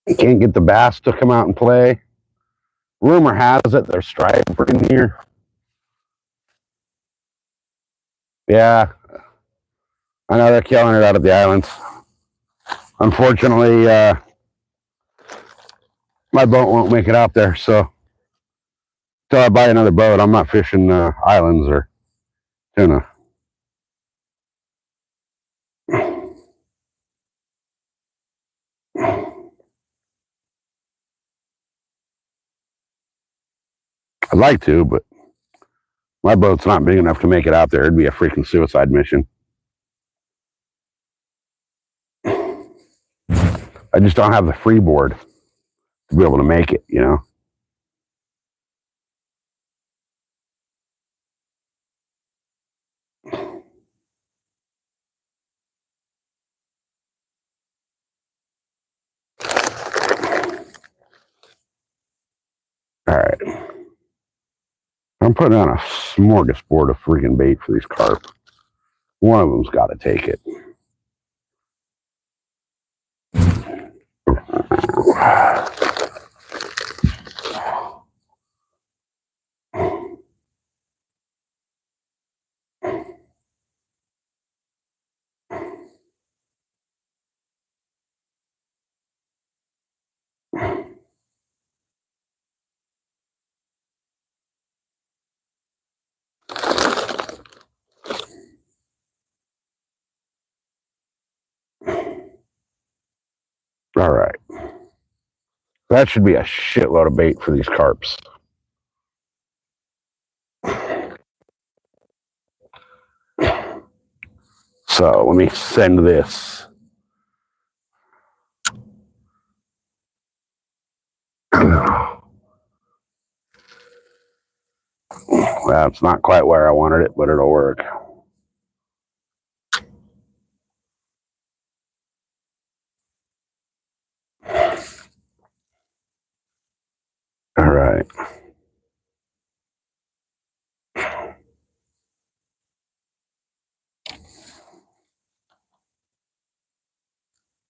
You can't get the bass to come out and play. Rumor has it they're striped in here. Yeah, I know they're killing it out of the islands. Unfortunately, my boat won't make it out there, so until I buy another boat, I'm not fishing islands or tuna. I'd like to, but my boat's not big enough to make it out there. It'd be a freaking suicide mission. I just don't have the freeboard to be able to make it, you know? All right. I'm putting on a smorgasbord of freaking bait for these carp. One of them's got to take it. All right. That should be a shitload of bait for these carps. So let me send this. Well, it's not quite where I wanted it, but it'll work. All right.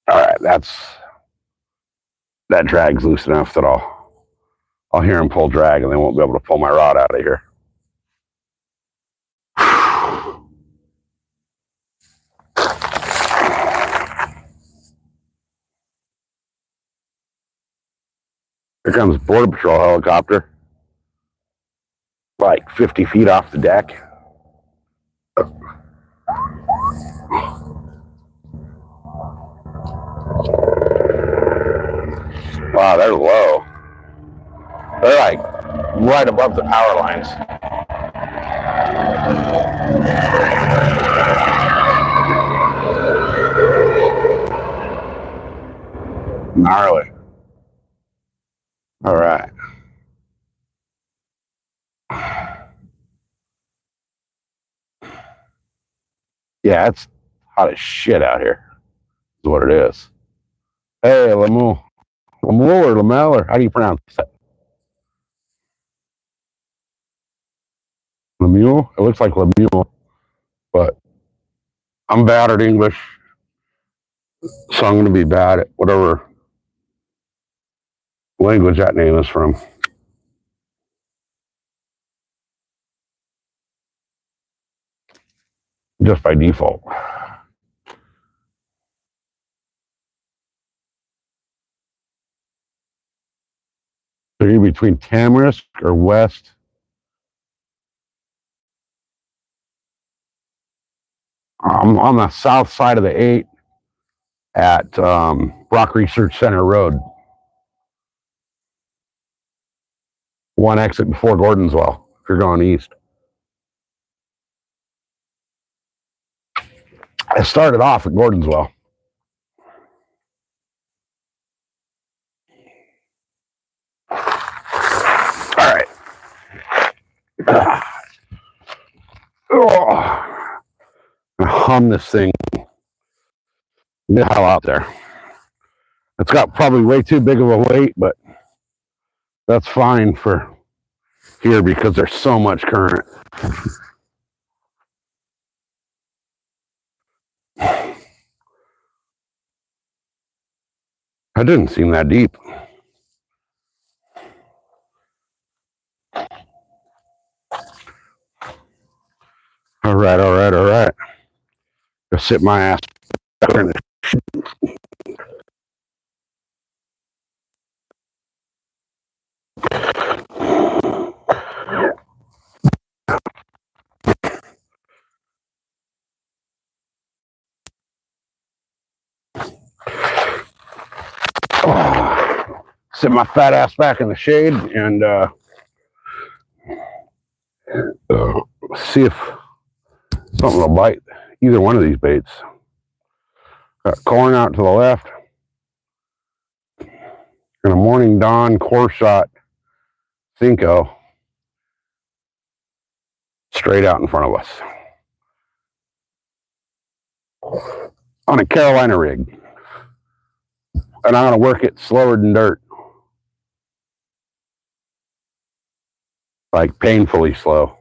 All right, that drag's loose enough that I'll hear him pull drag and they won't be able to pull my rod out of here. Here comes Border Patrol helicopter, like 50 feet off the deck. Wow, they're low. They're like right above the power lines. Gnarly. All right. Yeah, it's hot as shit out here. Is what it is. Hey, Lemuel. Lemuel or Lamel, or how do you pronounce that? Lemuel? It looks like Lemuel, but I'm bad at English, so I'm going to be bad at whatever language that name is from. Just by default. So you're between Tamarisk or West. I'm on the south side of the 8 at Brock Research Center Road. One exit before Gordonswell, if you're going east. I started off at Gordonswell. All right. Hum this thing. Get the hell out there. It's got probably way too big of a weight, but that's fine for here because there's so much current. That didn't seem that deep. All right, all right, all right. Go sit my ass down. Oh, sit my fat ass back in the shade and see if something will bite either one of these baits. Got corn out to the left and a morning dawn core shot Cinco straight out in front of us on a Carolina rig. And I'm going to work it slower than dirt. Like painfully slow.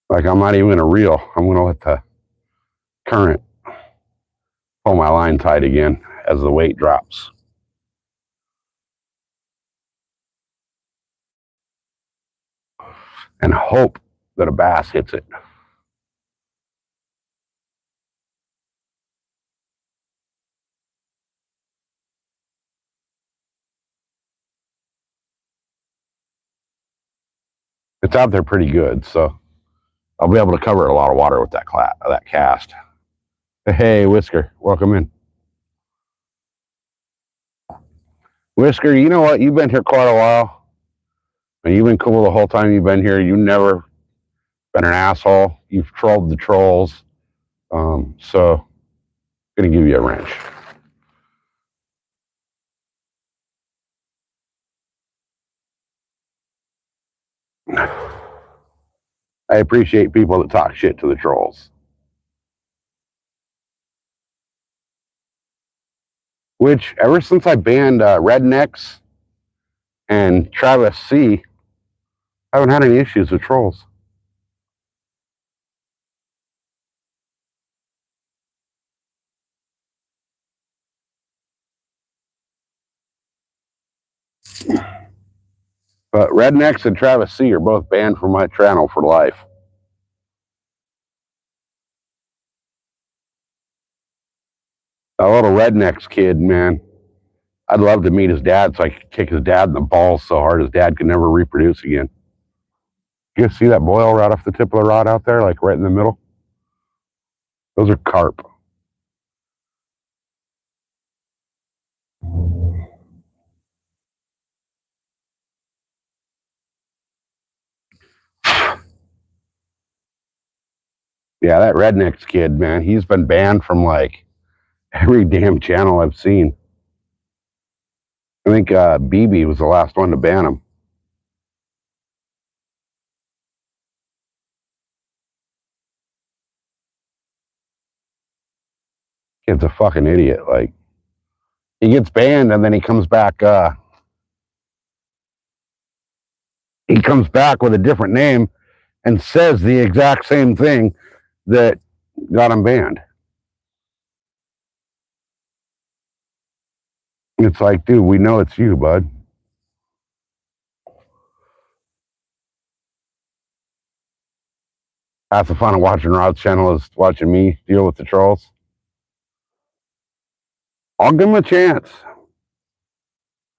Like I'm not even going to reel. I'm going to let the current pull my line tight again as the weight drops. And hope that a bass hits it. It's out there pretty good, so I'll be able to cover a lot of water with that cast. Hey, Whisker, welcome in. Whisker, you know what? You've been here quite a while, and you've been cool the whole time you've been here. You've never been an asshole. You've trolled the trolls, so I'm gonna give you a wrench. I appreciate people that talk shit to the trolls. Which, ever since I banned Rednecks and Travis C, I haven't had any issues with trolls. But Rednecks and Travis C are both banned from my channel for life. That little Rednecks kid, man, I'd love to meet his dad so I could kick his dad in the balls so hard his dad could never reproduce again. You see that boil right off the tip of the rod out there, like right in the middle? Those are carp. Yeah, that Rednecks kid, man, he's been banned from like every damn channel I've seen. I think BB was the last one to ban him. Kid's a fucking idiot. Like, he gets banned and then he comes back with a different name and says the exact same thing that got him banned. It's like, dude, we know it's you, bud. Half the fun of watching Rod's channel is watching me deal with the trolls. I'll give them a chance.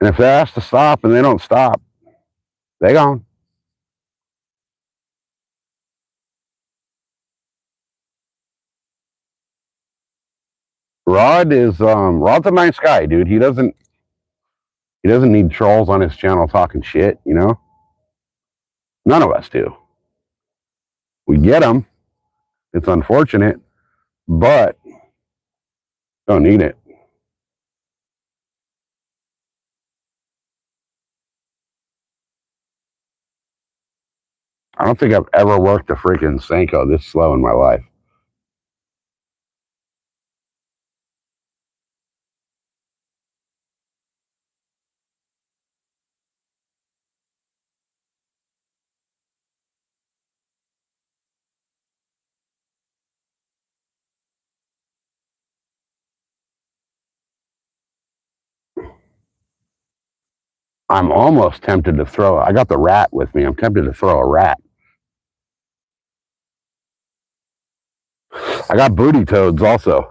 And if they're asked to stop and they don't stop, they gone. Rod's a nice guy, dude. He doesn't need trolls on his channel talking shit, you know? None of us do. We get them. It's unfortunate, but don't need it. I don't think I've ever worked a freaking Senko this slow in my life. I'm almost tempted to throw, I got the rat with me. I'm tempted to throw a rat. I got booty toads also.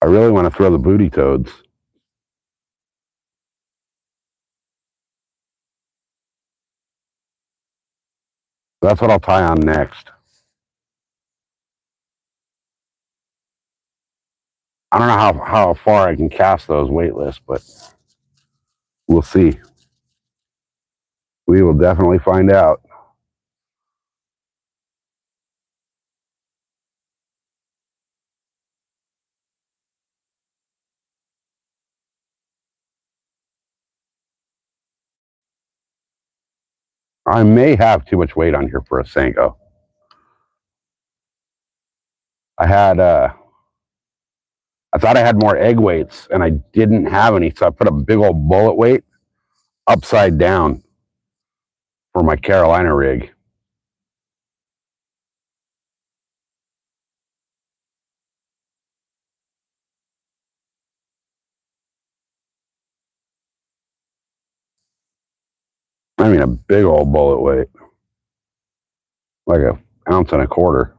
I really want to throw the booty toads. That's what I'll tie on next. I don't know how far I can cast those weightless, but we'll see. We will definitely find out. I may have too much weight on here for a Senko. I thought I had more egg weights and I didn't have any, so I put a big old bullet weight upside down for my Carolina rig. I mean, a big old bullet weight, like an ounce and a quarter.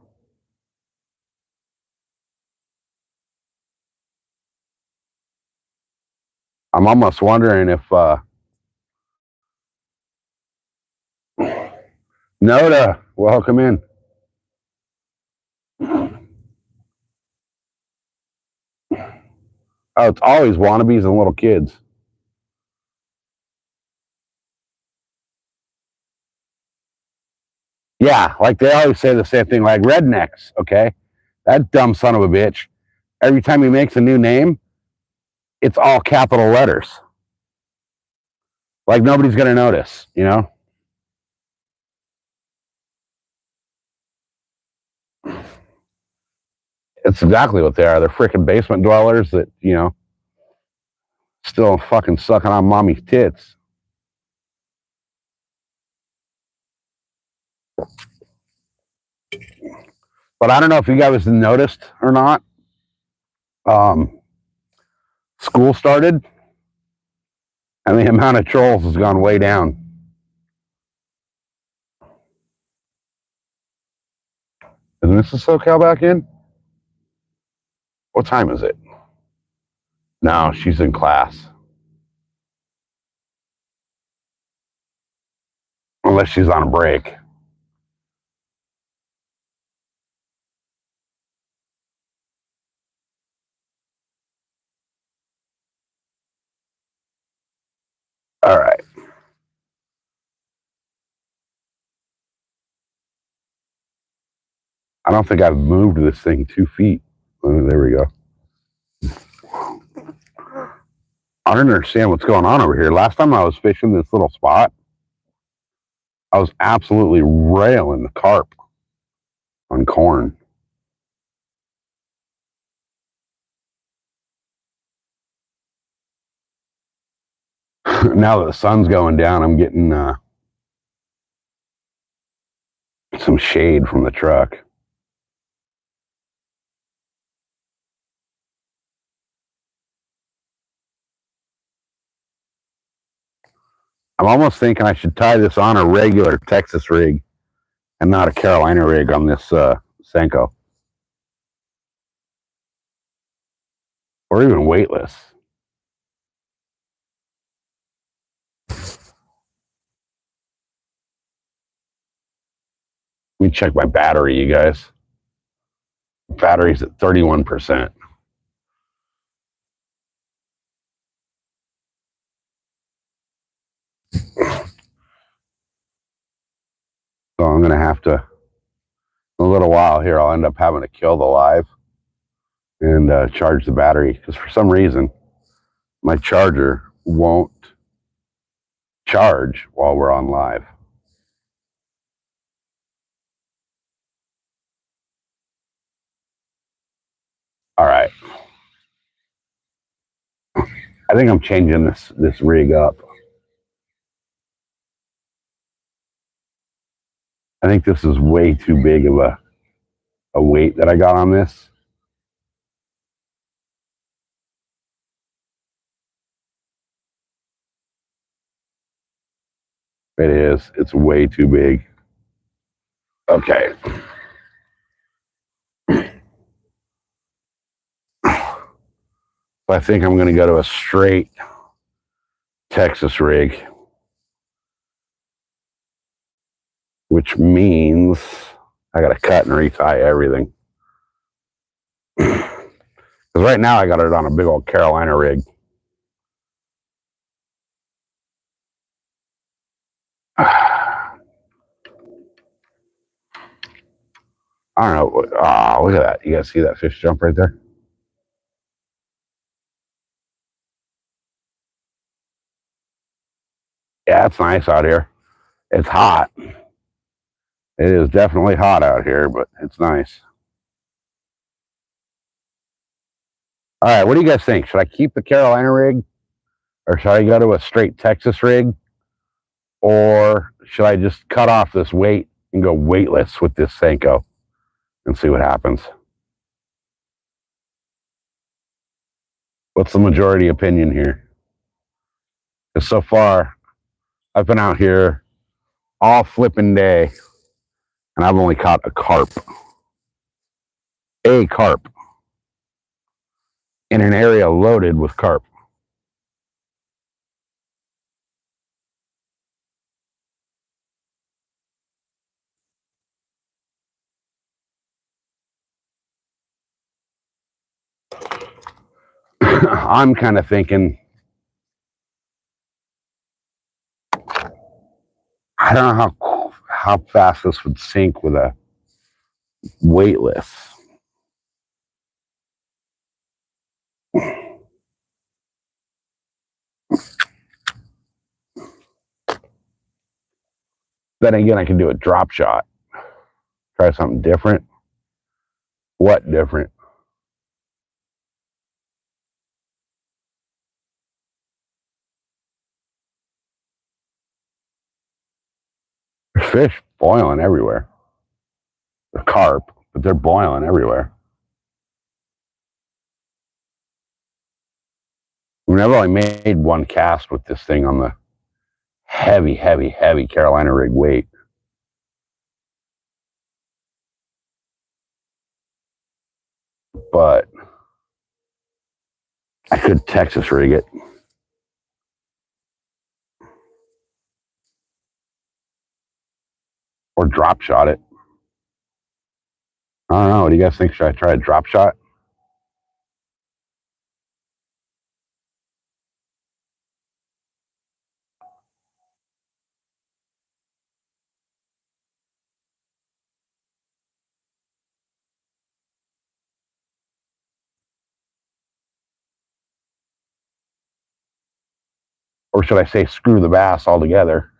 I'm almost wondering if Noda, welcome in. Oh, it's always wannabes and little kids. Yeah, like they always say the same thing, like rednecks, okay? That dumb son of a bitch, every time he makes a new name, it's all capital letters. Like nobody's going to notice, you know? It's exactly what they are. They're freaking basement dwellers that, you know, still fucking sucking on mommy's tits. But I don't know if you guys noticed or not. School started and the amount of trolls has gone way down. Is Mrs. SoCal back in? What time is it? No, she's in class. Unless she's on a break. All right. I don't think I've moved this thing 2 feet. Oh, there we go. I don't understand what's going on over here. Last time I was fishing this little spot, I was absolutely railing the carp on corn. Now that the sun's going down, I'm getting some shade from the truck. I'm almost thinking I should tie this on a regular Texas rig and not a Carolina rig on this Senko. Or even weightless. Let me check my battery, you guys. Battery's at 31%. So I'm going to have to, in a little while here, I'll end up having to kill the live and charge the battery. Because for some reason, my charger won't charge while we're on live. All right. I think I'm changing this rig up. I think this is way too big of a weight that I got on this. It is. It's way too big. Okay. I think I'm going to go to a straight Texas rig, which means I got to cut and retie everything. Because right now I got it on a big old Carolina rig. I don't know. Oh, look at that. You guys see that fish jump right there? Yeah, it's nice out here. It's hot. It is definitely hot out here, but it's nice. All right, what do you guys think? Should I keep the Carolina rig, or should I go to a straight Texas rig, or should I just cut off this weight and go weightless with this Senko and see what happens? What's the majority opinion here? Because so far, I've been out here all flipping day, and I've only caught a carp. A carp. In an area loaded with carp. I'm kind of thinking, I don't know how fast this would sink with a weightless. Then again, I can do a drop shot. Try something different. What different? There's fish boiling everywhere. They're carp, but they're boiling everywhere. I've only made one cast with this thing on the heavy, heavy, heavy Carolina rig weight. But I could Texas rig it. Or drop shot it. I don't know. What do you guys think? Should I try a drop shot? Or should I say screw the bass altogether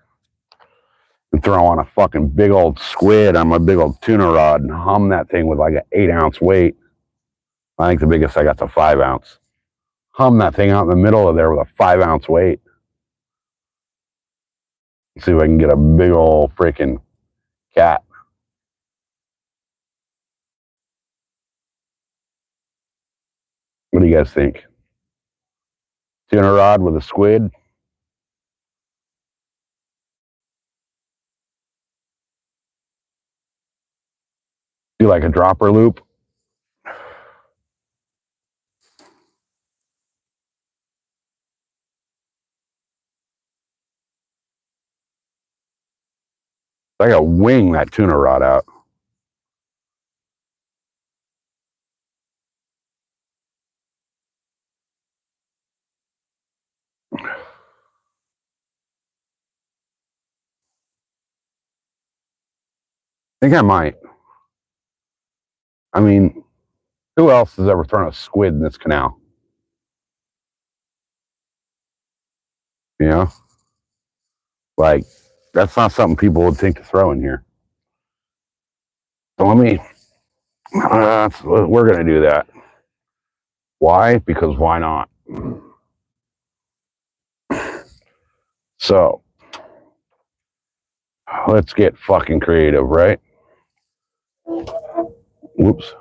and throw on a fucking big old squid on my big old tuna rod and hum that thing with like an 8-ounce weight? I think the biggest I got's a 5-ounce. Hum that thing out in the middle of there with a 5-ounce weight. See if I can get a big old freaking cat. What do you guys think? Tuna rod with a squid? Do like a dropper loop? I gotta wing that tuna rod out. I think I might. I mean, who else has ever thrown a squid in this canal? You know? Like, that's not something people would think to throw in here. So let me, we're going to do that. Why? Because why not? So, let's get fucking creative, right? Whoops.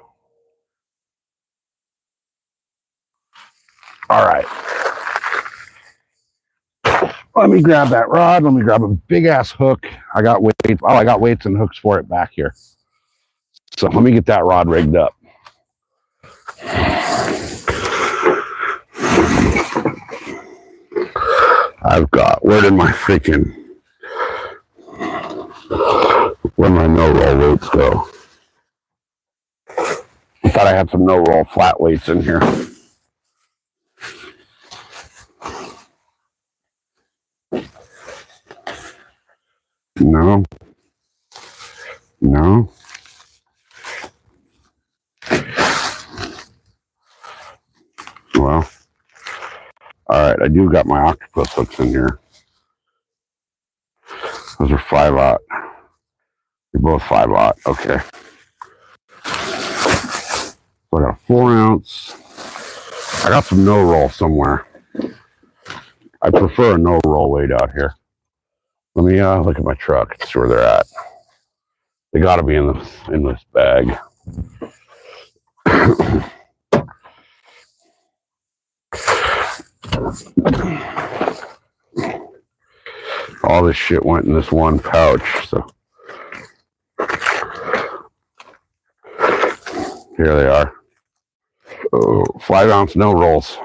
All right. Let me grab that rod. Let me grab a big ass hook. I got weights. Oh, I got weights and hooks for it back here. So let me get that rod rigged up. I've got, where did my freaking, where did my no-roll weights go? I thought I had some no-roll flat weights in here. No. No. Well, all right, I do got my octopus hooks in here. Those are 5/0. They're both 5/0. Okay. So I got a 4-ounce. I got some no-roll somewhere. I prefer a no-roll weight out here. Let me look at my truck and see where they're at. They got to be in this bag. All this shit went in this one pouch, so here they are. Oh, 5-ounce no rolls.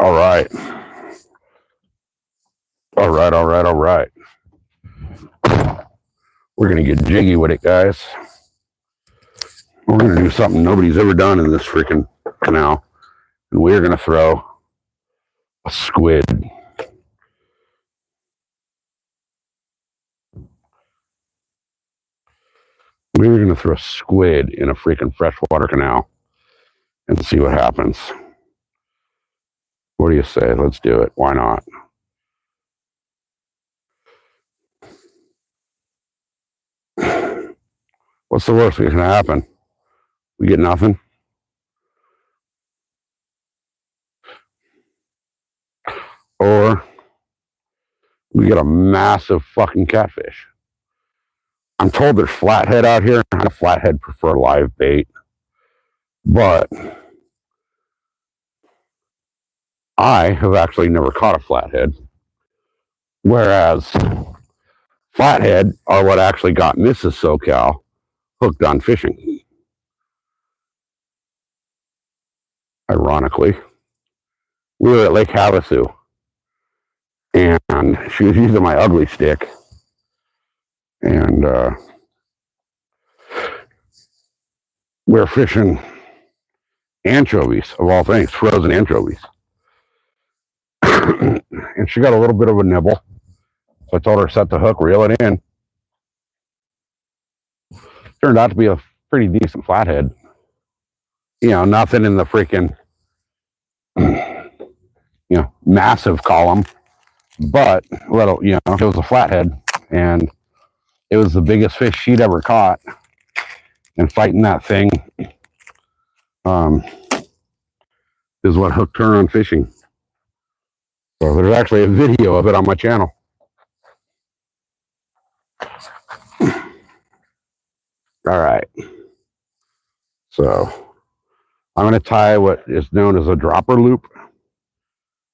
All right. All right, all right, all right. We're going to get jiggy with it, guys. We're going to do something nobody's ever done in this freaking canal. And we're going to throw a squid. We're going to throw a squid in a freaking freshwater canal and see what happens. What do you say? Let's do it. Why not? What's the worst that can happen? We get nothing? Or we get a massive fucking catfish. I'm told there's flathead out here. I flathead prefer live bait. But I have actually never caught a flathead. Whereas flathead are what actually got Mrs. SoCal hooked on fishing. Ironically, we were at Lake Havasu and she was using my ugly stick. And we're fishing anchovies, of all things, frozen anchovies. And she got a little bit of a nibble. So I told her to set the hook, reel it in. Turned out to be a pretty decent flathead. You know, nothing in the freaking, massive column. But, little, it was a flathead. And it was the biggest fish she'd ever caught. And fighting that thing is what hooked her on fishing. So there's actually a video of it on my channel. All right. So I'm going to tie what is known as a dropper loop,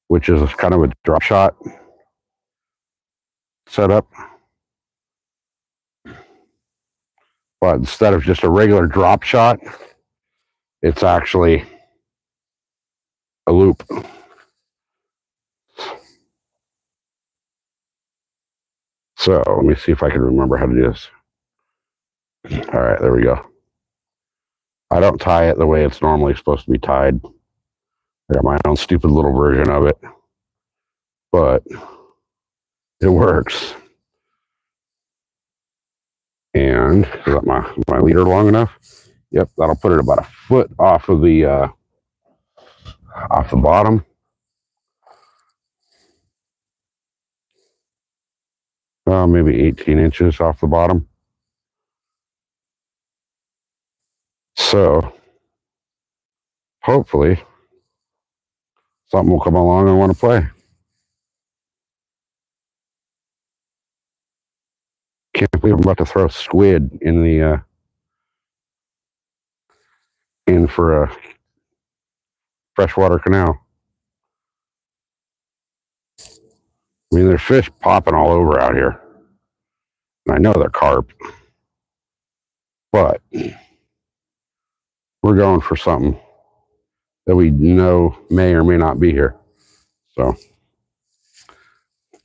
which is kind of a drop shot setup. But instead of just a regular drop shot, it's actually a loop. So let me see if I can remember how to do this. All right, there we go. I don't tie it the way it's normally supposed to be tied. I got my own stupid little version of it, but it works. And is that my leader long enough? Yep, that'll put it about a foot off of the bottom. Maybe 18 inches off the bottom. So hopefully something will come along and want to play. Can't believe I'm about to throw squid in the in for a freshwater canal. I mean, there's fish popping all over out here. And I know they're carp, but we're going for something that we know may or may not be here. So,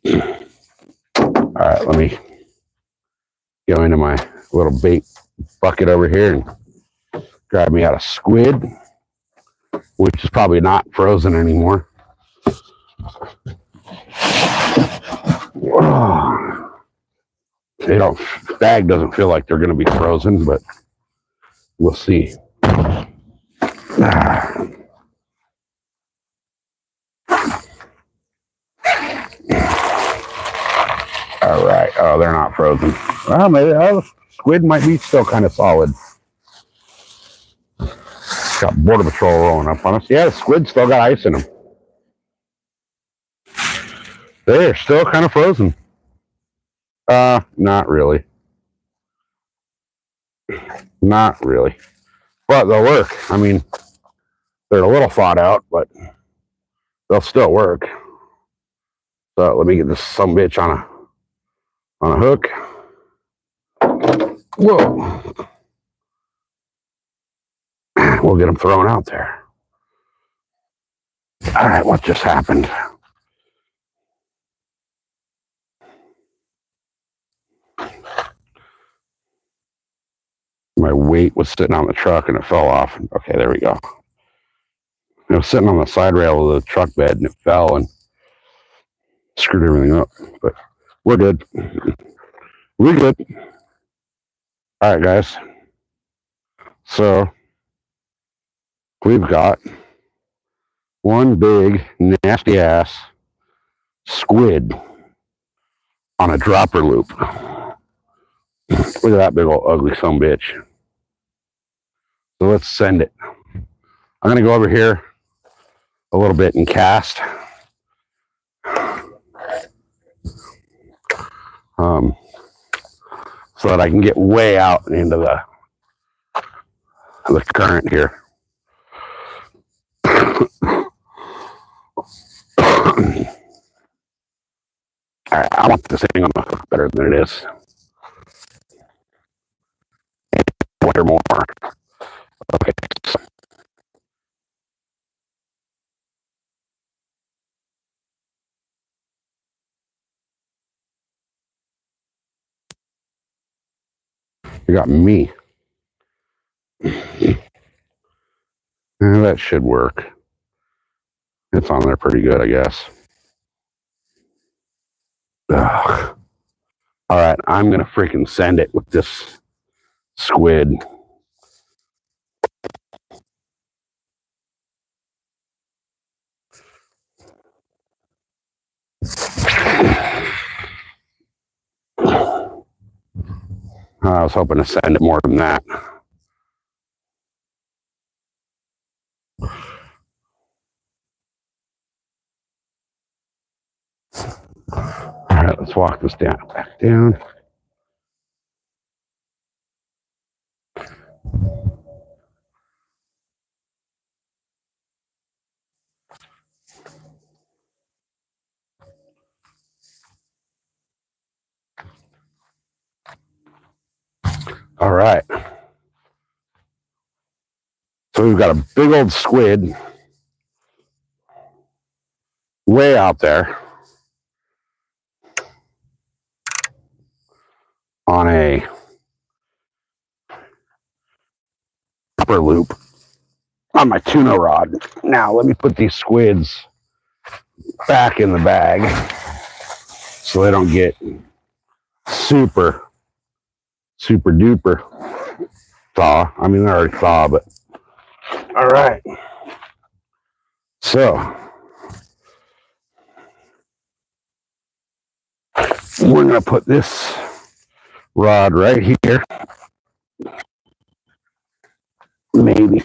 all right, let me go into my little bait bucket over here and grab me out a squid, which is probably not frozen anymore. They don't, bag doesn't feel like they're going to be frozen, but we'll see. All right. Oh, they're not frozen. Well, maybe the squid might be still kind of solid. Got Border Patrol rolling up on us. Yeah, the squid still got ice in them. They're still kind of frozen. Not really. Not really. But they'll work. I mean, they're a little thawed out, but they'll still work. So let me get this sumbitch on a hook. Whoa. We'll get them thrown out there. All right, what just happened? My weight was sitting on the truck and it fell off. Okay, there we go. It was sitting on the side rail of the truck bed and it fell and screwed everything up. But we're good. We're good. All right, guys. So we've got one big nasty ass squid on a dropper loop. Look at that big old ugly sumbitch. So let's send it. I'm gonna go over here a little bit and cast. So that I can get way out into the current here. I want this thing on the hook better than it is. Wonder more. Okay. You got me. That should work. It's on there pretty good, I guess. Ugh. All right, I'm gonna freaking send it with this squid. I was hoping to send it more than that. All right, let's walk this down, back down. All right. So we've got a big old squid way out there on a upper loop on my tuna rod. Now let me put these squids back in the bag so they don't get super duper thaw. I mean, they're already thaw, but all right. So we're going to put this rod right here. Maybe.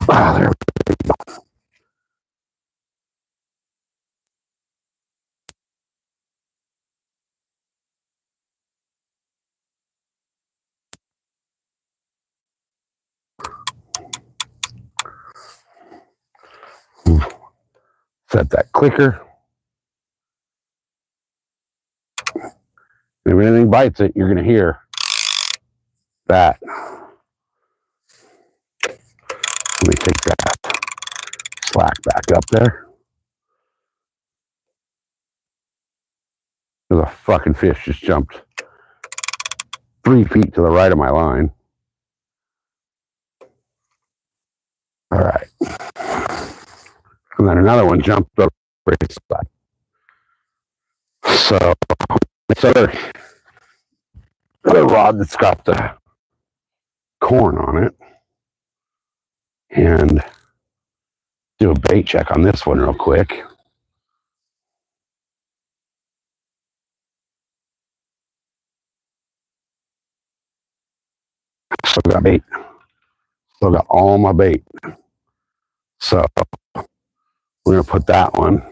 There we go. Set that clicker. If anything bites it, you're going to hear that. Let me take that slack back up there. There's a fucking fish just jumped 3 feet to the right of my line. All right. And then another one jumped up right side. So this other rod that's got the corn on it, and do a bait check on this one real quick. Still got bait. Still got all my bait. So we're going to put that one.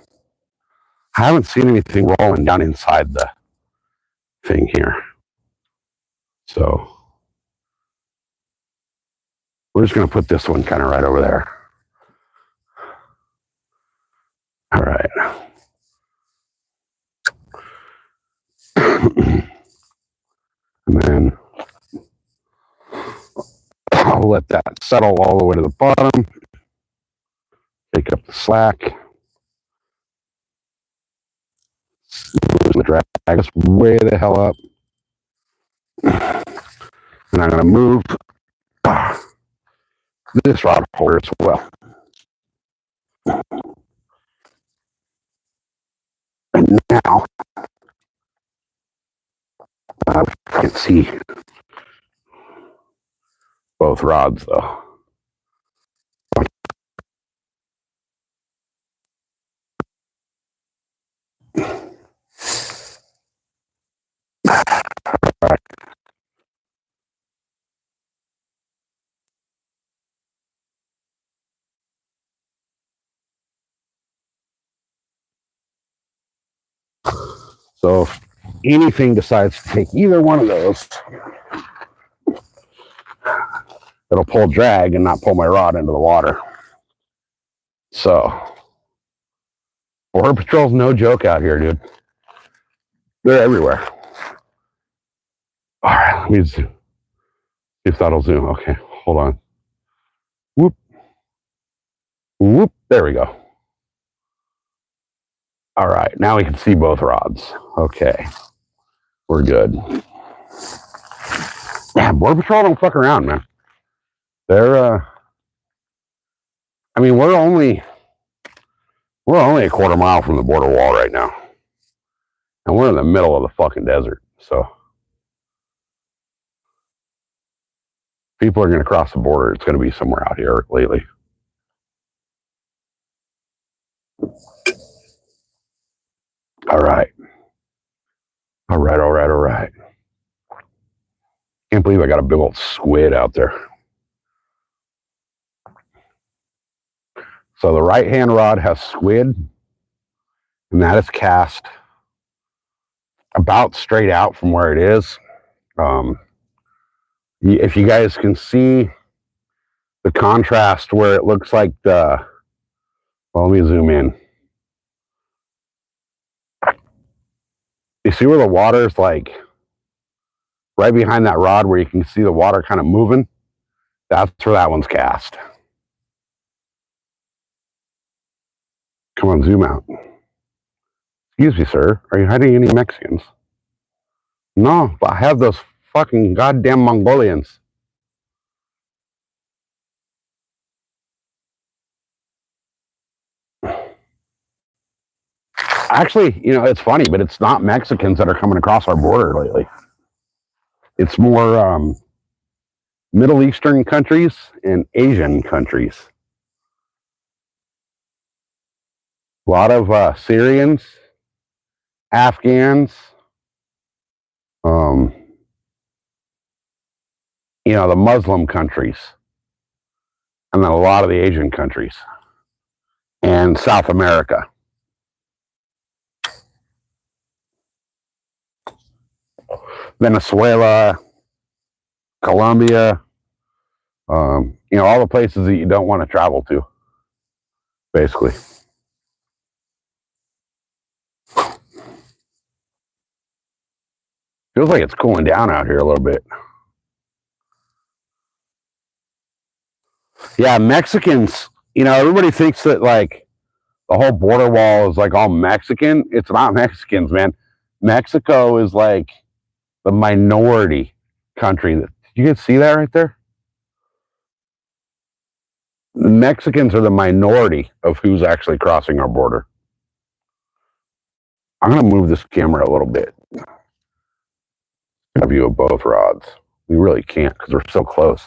I haven't seen anything rolling down inside the thing here. So we're just going to put this one kind of right over there. All right. And then I'll let that settle all the way to the bottom. Take up the slack. Drag us way the hell up. And I'm going to move this rod holder as well. And now, I can see both rods though. Right. So if anything decides to take either one of those, it'll pull drag and not pull my rod into the water. So Border Patrol's no joke out here, dude. They're everywhere. All right, let me zoom. See if that'll zoom. Okay, hold on. Whoop. Whoop. There we go. All right, now we can see both rods. Okay, we're good. Yeah, Border Patrol don't fuck around, man. They're, I mean, we're only a quarter mile from the border wall right now. And we're in the middle of the fucking desert. So people are going to cross the border. It's going to be somewhere out here lately. All right. All right, all right, all right. Can't believe I got a big old squid out there. So the right-hand rod has squid, and that is cast about straight out from where it is. If you guys can see the contrast where it looks like the, well, let me zoom in. You see where the water is like right behind that rod where you can see the water kind of moving? That's where that one's cast. Come on, zoom out. Excuse me, sir. Are you hiding any Mexicans? No, but I have those fucking goddamn Mongolians. Actually, you know, it's funny, but it's not Mexicans that are coming across our border lately. It's more Middle Eastern countries and Asian countries. A lot of Syrians, Afghans, you know, the Muslim countries, and then a lot of the Asian countries, and South America. Venezuela, Colombia, you know, all the places that you don't want to travel to, basically. Feels like it's cooling down out here a little bit. Yeah, Mexicans, everybody thinks that like the whole border wall is like all Mexican. It's not Mexicans, man. Mexico is like the minority country. You can see that right there? The Mexicans are the minority of who's actually crossing our border. I'm going to move this camera a little bit. A view of both rods. We really can't because we're so close.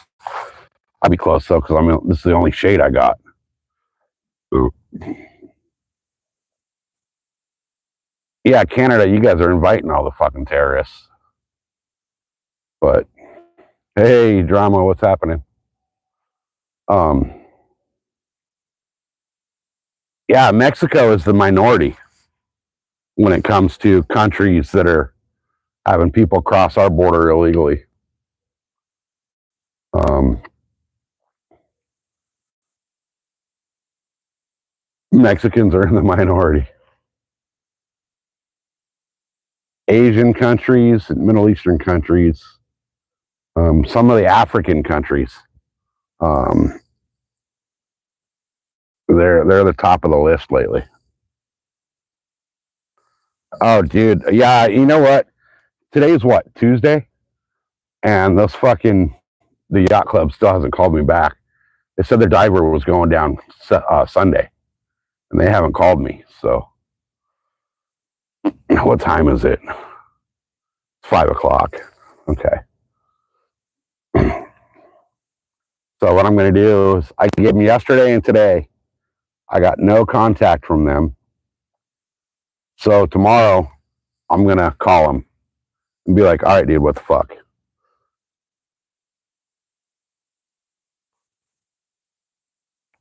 I'd be close though because this is the only shade I got. Ooh. Yeah, Canada, you guys are inviting all the fucking terrorists. But hey, drama, what's happening? Yeah, Mexico is the minority when it comes to countries that are having people cross our border illegally. Mexicans are in the minority. Asian countries, Middle Eastern countries, some of the African countries, they're the top of the list lately. Oh, dude, yeah, you know what? Today's what, Tuesday? And the yacht club still hasn't called me back. They said their diver was going down Sunday, and they haven't called me. So, what time is it? It's 5 o'clock. Okay. So what I'm going to do is I gave them yesterday and today. I got no contact from them. So tomorrow I'm going to call them and be like, all right, dude, what the fuck?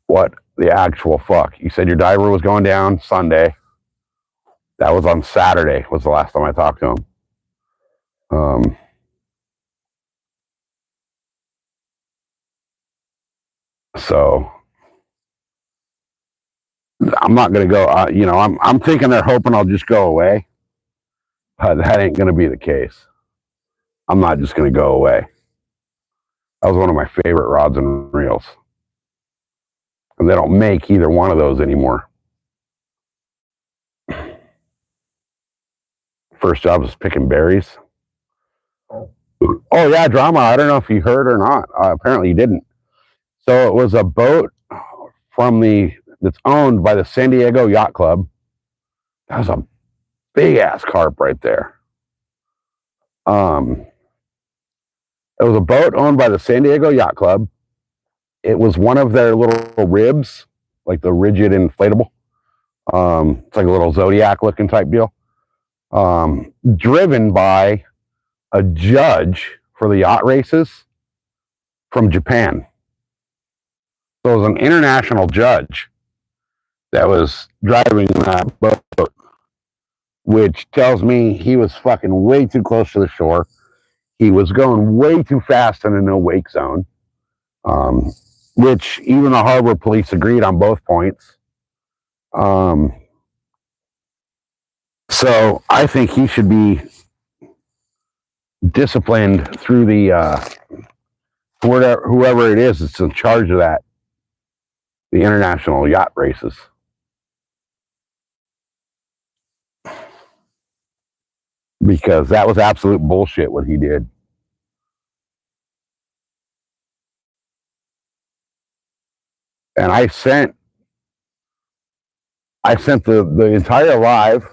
What the actual fuck? You said your diver was going down Sunday. That was on Saturday was the last time I talked to him. So I'm not going to go, I'm thinking they're hoping I'll just go away. But that ain't going to be the case. I'm not just going to go away. That was one of my favorite rods and reels. And they don't make either one of those anymore. First job was picking berries. Oh yeah, drama. I don't know if you heard or not. Apparently you didn't. So it was a boat that's owned by the San Diego Yacht Club. That was a big ass carp right there. It was a boat owned by the San Diego Yacht Club. It was one of their little ribs, like the rigid inflatable. It's like a little Zodiac looking type deal. Driven by a judge for the yacht races from Japan. So it was an international judge that was driving that boat, which tells me he was fucking way too close to the shore. He was going way too fast in a no wake zone, which even the harbor police agreed on both points. So I think he should be disciplined through the whoever it is that's in charge of that, the international yacht races. Because that was absolute bullshit what he did. And I sent the entire live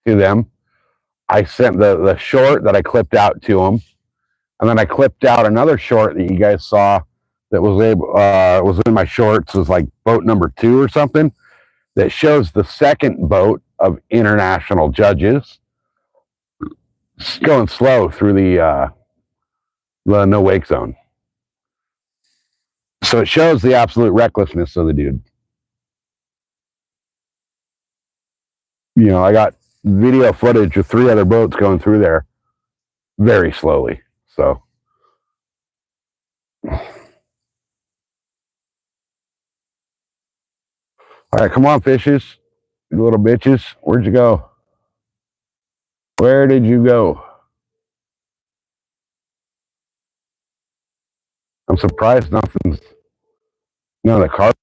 to them. I sent the short that I clipped out to them, and then I clipped out another short that you guys saw that was in my shorts. It was like boat number 2 or something that shows the second boat of international judges going slow through the no wake zone. So it shows the absolute recklessness of the dude. I got video footage of 3 other boats going through there very slowly. So all right, come on, fishes, you little bitches. Where'd you go? Where did you go? I'm surprised nothing's, none of the carp.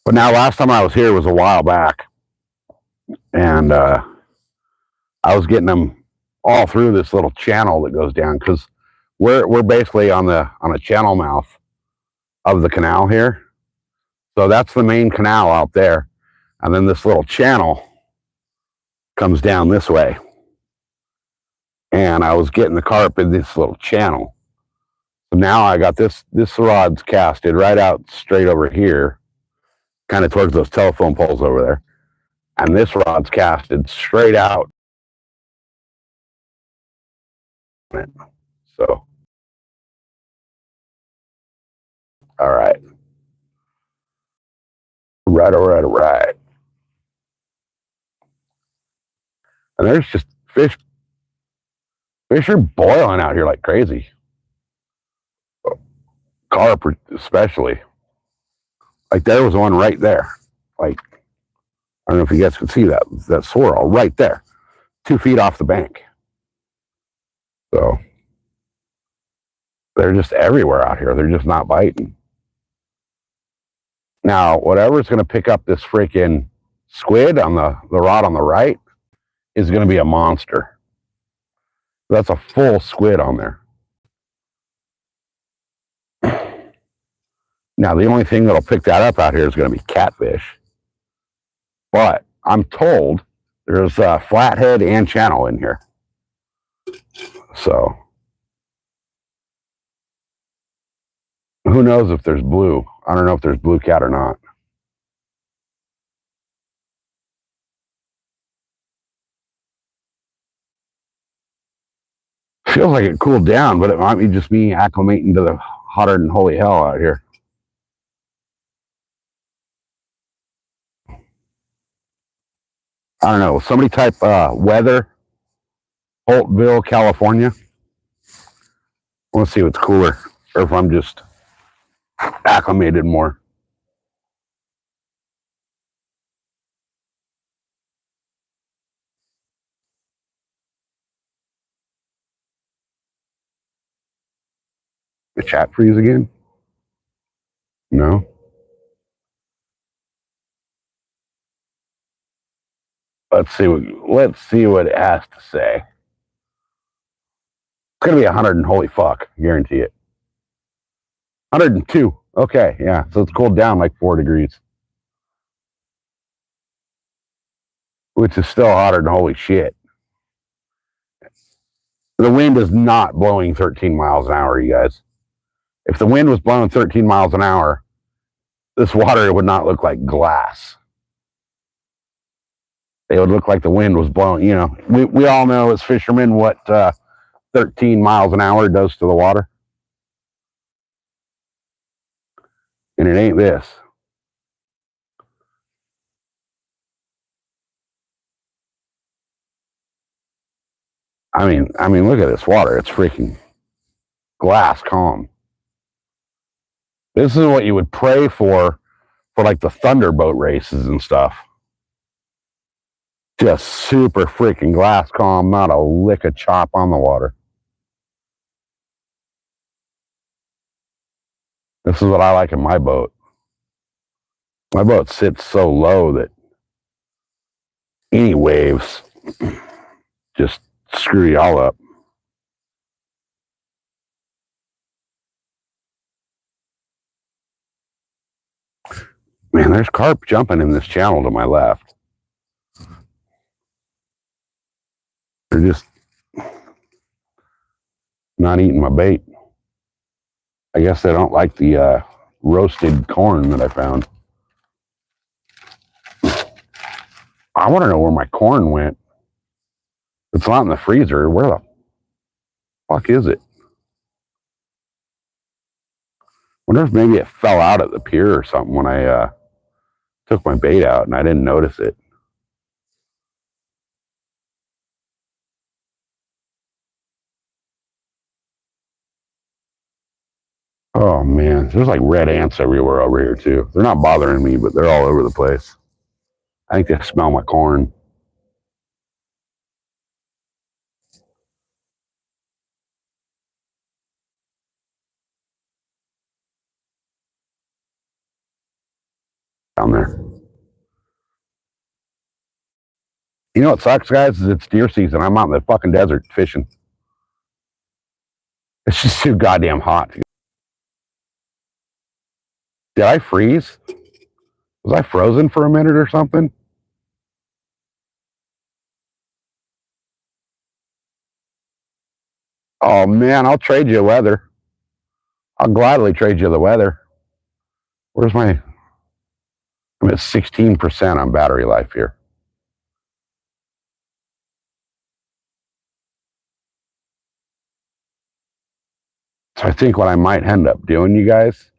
But now, last time I was here was a while back, and I was getting them all through this little channel that goes down, because we're basically on a channel mouth of the canal here. So that's the main canal out there, and then this little channel comes down this way. And I was getting the carp in this little channel. So now I got this rod's casted right out straight over here, kind of towards those telephone poles over there. And this rod's casted straight out. So, all right. Right. And there's just fish are boiling out here like crazy. Carp especially. Like there was one right there. Like, I don't know if you guys can see that swirl right there, 2 feet off the bank. So they're just everywhere out here. They're just not biting. Now, whatever's going to pick up this freaking squid on the rod on the right is going to be a monster. That's a full squid on there. Now, the only thing that'll pick that up out here is going to be catfish. But I'm told there's a flathead and channel in here. So who knows if there's blue. I don't know if there's blue cat or not. Feels like it cooled down, but it might be just me acclimating to the hotter than holy hell out here. I don't know. Somebody type weather, Holtville, California. I want to see what's cooler, or if I'm just acclimated more. The chat freeze again? No. Let's see what it has to say. It's gonna be 100 and holy fuck, guarantee it. 102. Okay, yeah. So it's cooled down like 4 degrees. Which is still hotter than holy shit. The wind is not blowing 13 miles an hour, you guys. If the wind was blowing 13 miles an hour, this water would not look like glass. It would look like the wind was blowing, you know. We all know as fishermen what 13 miles an hour does to the water. And it ain't this. I mean, look at this water. It's freaking glass calm. This is what you would pray for like the thunderboat races and stuff. Just super freaking glass calm, not a lick of chop on the water. This is what I like in my boat. My boat sits so low that any waves just screw you all up. Man, there's carp jumping in this channel to my left. They're just not eating my bait. I guess they don't like the roasted corn that I found. I want to know where my corn went. It's not in the freezer. Where the fuck is it? Wonder if maybe it fell out at the pier or something when I took my bait out and I didn't notice it. Oh man, there's like red ants everywhere over here too. They're not bothering me, but they're all over the place. I think they smell my corn. down there. You know what sucks, guys, is it's deer season. I'm out in the fucking desert fishing. It's just too goddamn hot. Did I freeze? Was I frozen for a minute or something? Oh man, I'll trade you weather. I'll gladly trade you the weather. Where's my... I'm at 16% on battery life here. So I think what I might end up doing, you guys,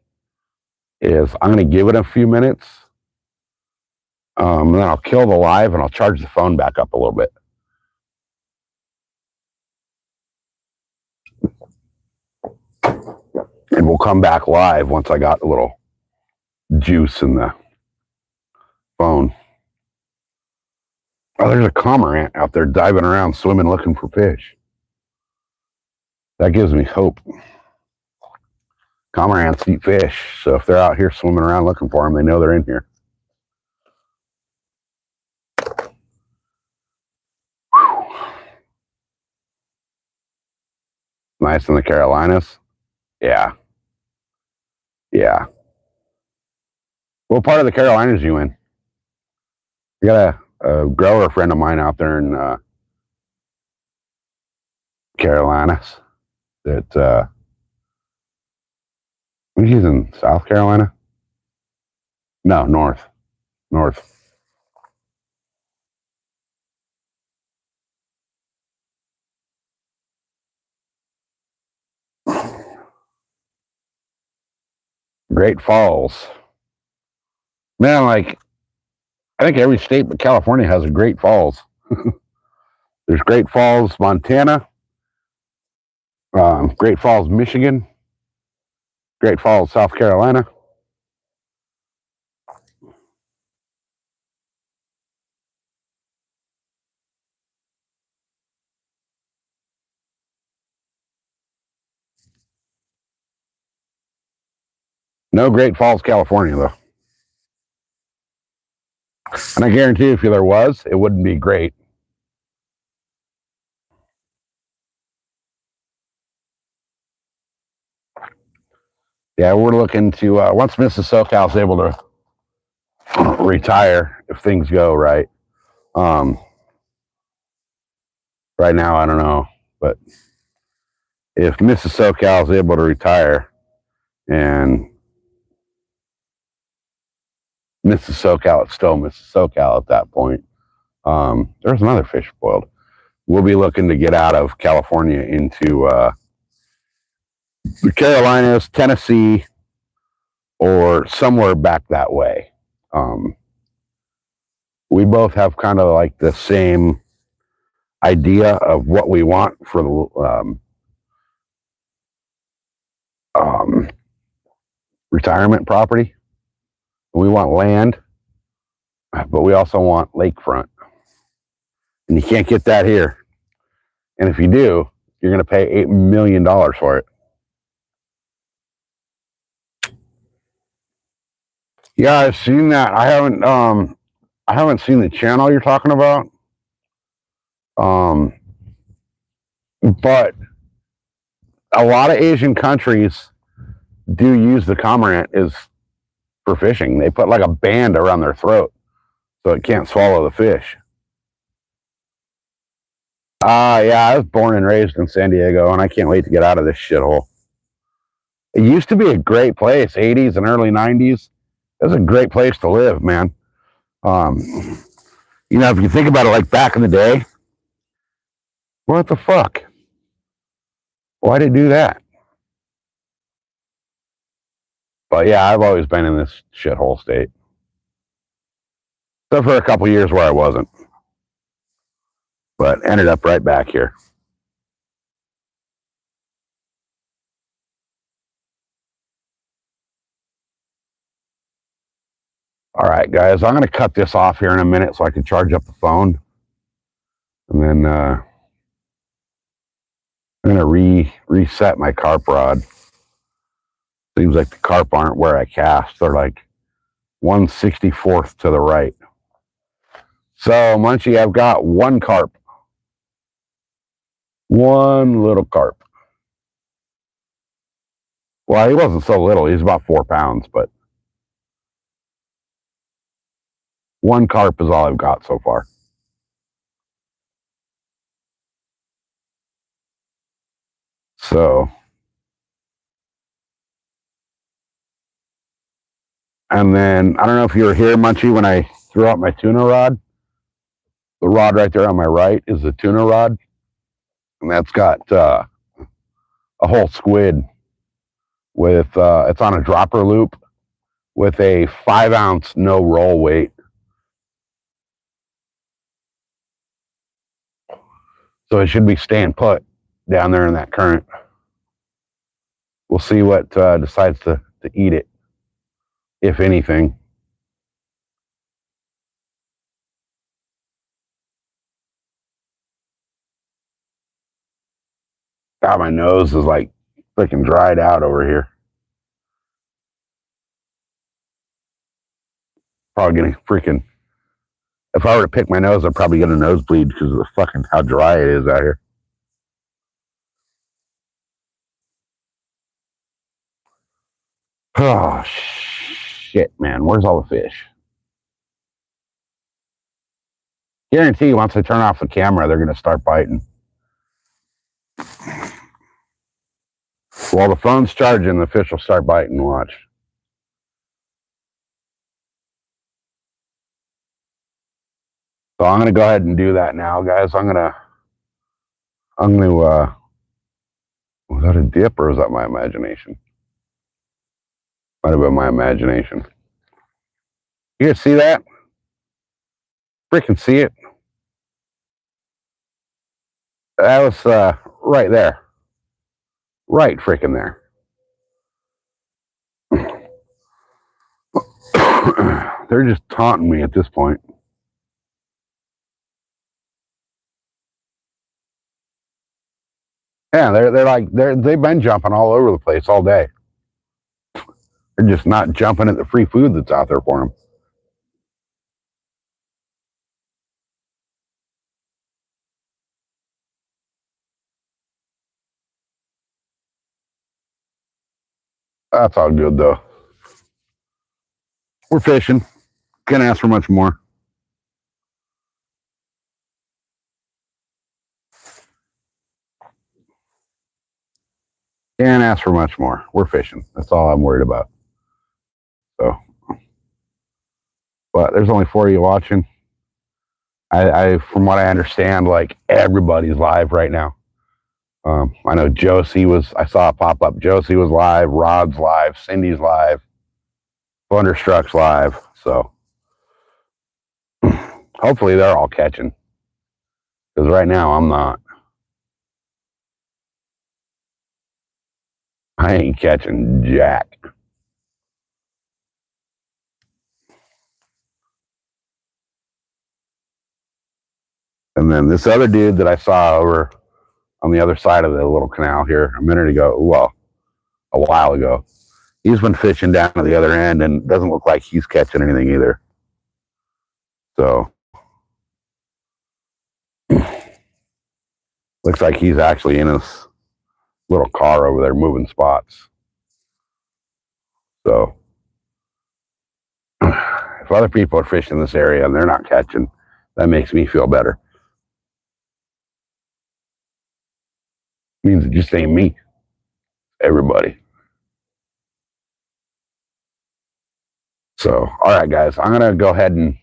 is I'm going to give it a few minutes. Then I'll kill the live and I'll charge the phone back up a little bit. And we'll come back live once I got a little juice in the phone. Oh, there's a cormorant out there diving around, swimming, looking for fish. That gives me hope. Cormorants eat fish, so if they're out here swimming around looking for them, they know they're in here. Whew. Nice in the Carolinas. Yeah. Yeah. What part of the Carolinas are you in? I got a grower friend of mine out there in Carolinas that I think he's in South Carolina. No, North. Great Falls. Man, like, I think every state but California has a Great Falls. There's Great Falls, Montana, Great Falls, Michigan, Great Falls, South Carolina. No Great Falls, California, though. And I guarantee if there was, it wouldn't be great. Yeah, we're looking to, once Mrs. SoCal's able to retire, if things go right. Right now, I don't know. But if Mrs. SoCal is able to retire and Mrs. SoCal, it's still Mrs. SoCal at that point. There's another fish boiled. We'll be looking to get out of California into the Carolinas, Tennessee, or somewhere back that way. We both have kind of like the same idea of what we want for the retirement property. We want land, but we also want lakefront. And you can't get that here. And if you do, you're going to pay $8 million for it. Yeah, I've seen that. I haven't seen the channel you're talking about. But a lot of Asian countries do use the cormorant for fishing. They put like a band around their throat so it can't swallow the fish. Yeah, I was born and raised in San Diego, and I can't wait to get out of this shithole. It used to be a great place, 80s and early 90s. It was a great place to live, man. You know, if you think about it, like back in the day, what the fuck? Why'd it do that? But yeah, I've always been in this shithole state. Except for a couple years where I wasn't. But ended up right back here. All right, guys, I'm going to cut this off here in a minute so I can charge up the phone. And then I'm going to reset my carp rod. Seems like the carp aren't where I cast. They're like 1/64 to the right. So, Munchie, I've got one carp. One little carp. Well, he wasn't so little. He's about 4 pounds, but one carp is all I've got so far. So, and then, I don't know if you were here, Munchie, when I threw out my tuna rod. The rod right there on my right is the tuna rod. And that's got a whole squid with, it's on a dropper loop with a 5-ounce no roll weight. So it should be staying put down there in that current. We'll see what decides to eat it, if anything. God, my nose is like freaking dried out over here. Probably getting freaking, if I were to pick my nose, I'd probably get a nosebleed because of the fucking how dry it is out here. Oh, shit, man. Where's all the fish? Guarantee once I turn off the camera, they're going to start biting. While the phone's charging, the fish will start biting. Watch. So I'm going to go ahead and do that now, guys. I'm going to, was that a dip or was that my imagination? Might have been my imagination. You guys see that? Freaking see it? That was right there. Right freaking there. They're just taunting me at this point. Yeah, they've been jumping all over the place all day. They're just not jumping at the free food that's out there for them. That's all good though. We're fishing. Can't ask for much more. Can't ask for much more. We're fishing. That's all I'm worried about. So, but there's only 4 of you watching. I from what I understand, like everybody's live right now. I know Josie was, I saw it pop up. Josie was live, Rod's live, Cindy's live, Thunderstruck's live. So hopefully they're all catching. Because right now I'm not. I ain't catching jack. And then this other dude that I saw over on the other side of the little canal here a minute ago, well, a while ago, he's been fishing down at the other end and doesn't look like he's catching anything either. So looks like he's actually in his little car over there moving spots. So if other people are fishing this area and they're not catching, that makes me feel better. Means it just ain't me. Everybody. So, all right, guys, I'm going to go ahead and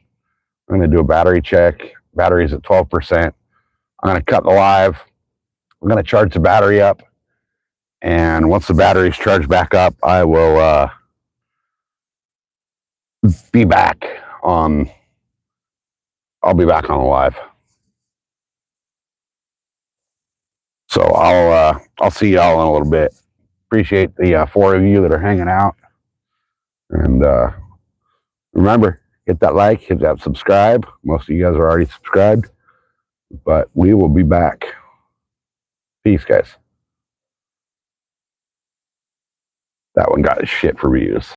I'm going to do a battery check. Battery's at 12%. I'm going to cut the live. I'm going to charge the battery up. And once the battery's charged back up, I will be back on, I'll be back on the live. So I'll see y'all in a little bit. Appreciate the 4 of you that are hanging out. And remember, hit that like, hit that subscribe. Most of you guys are already subscribed. But we will be back. Peace, guys. That one got his shit for views.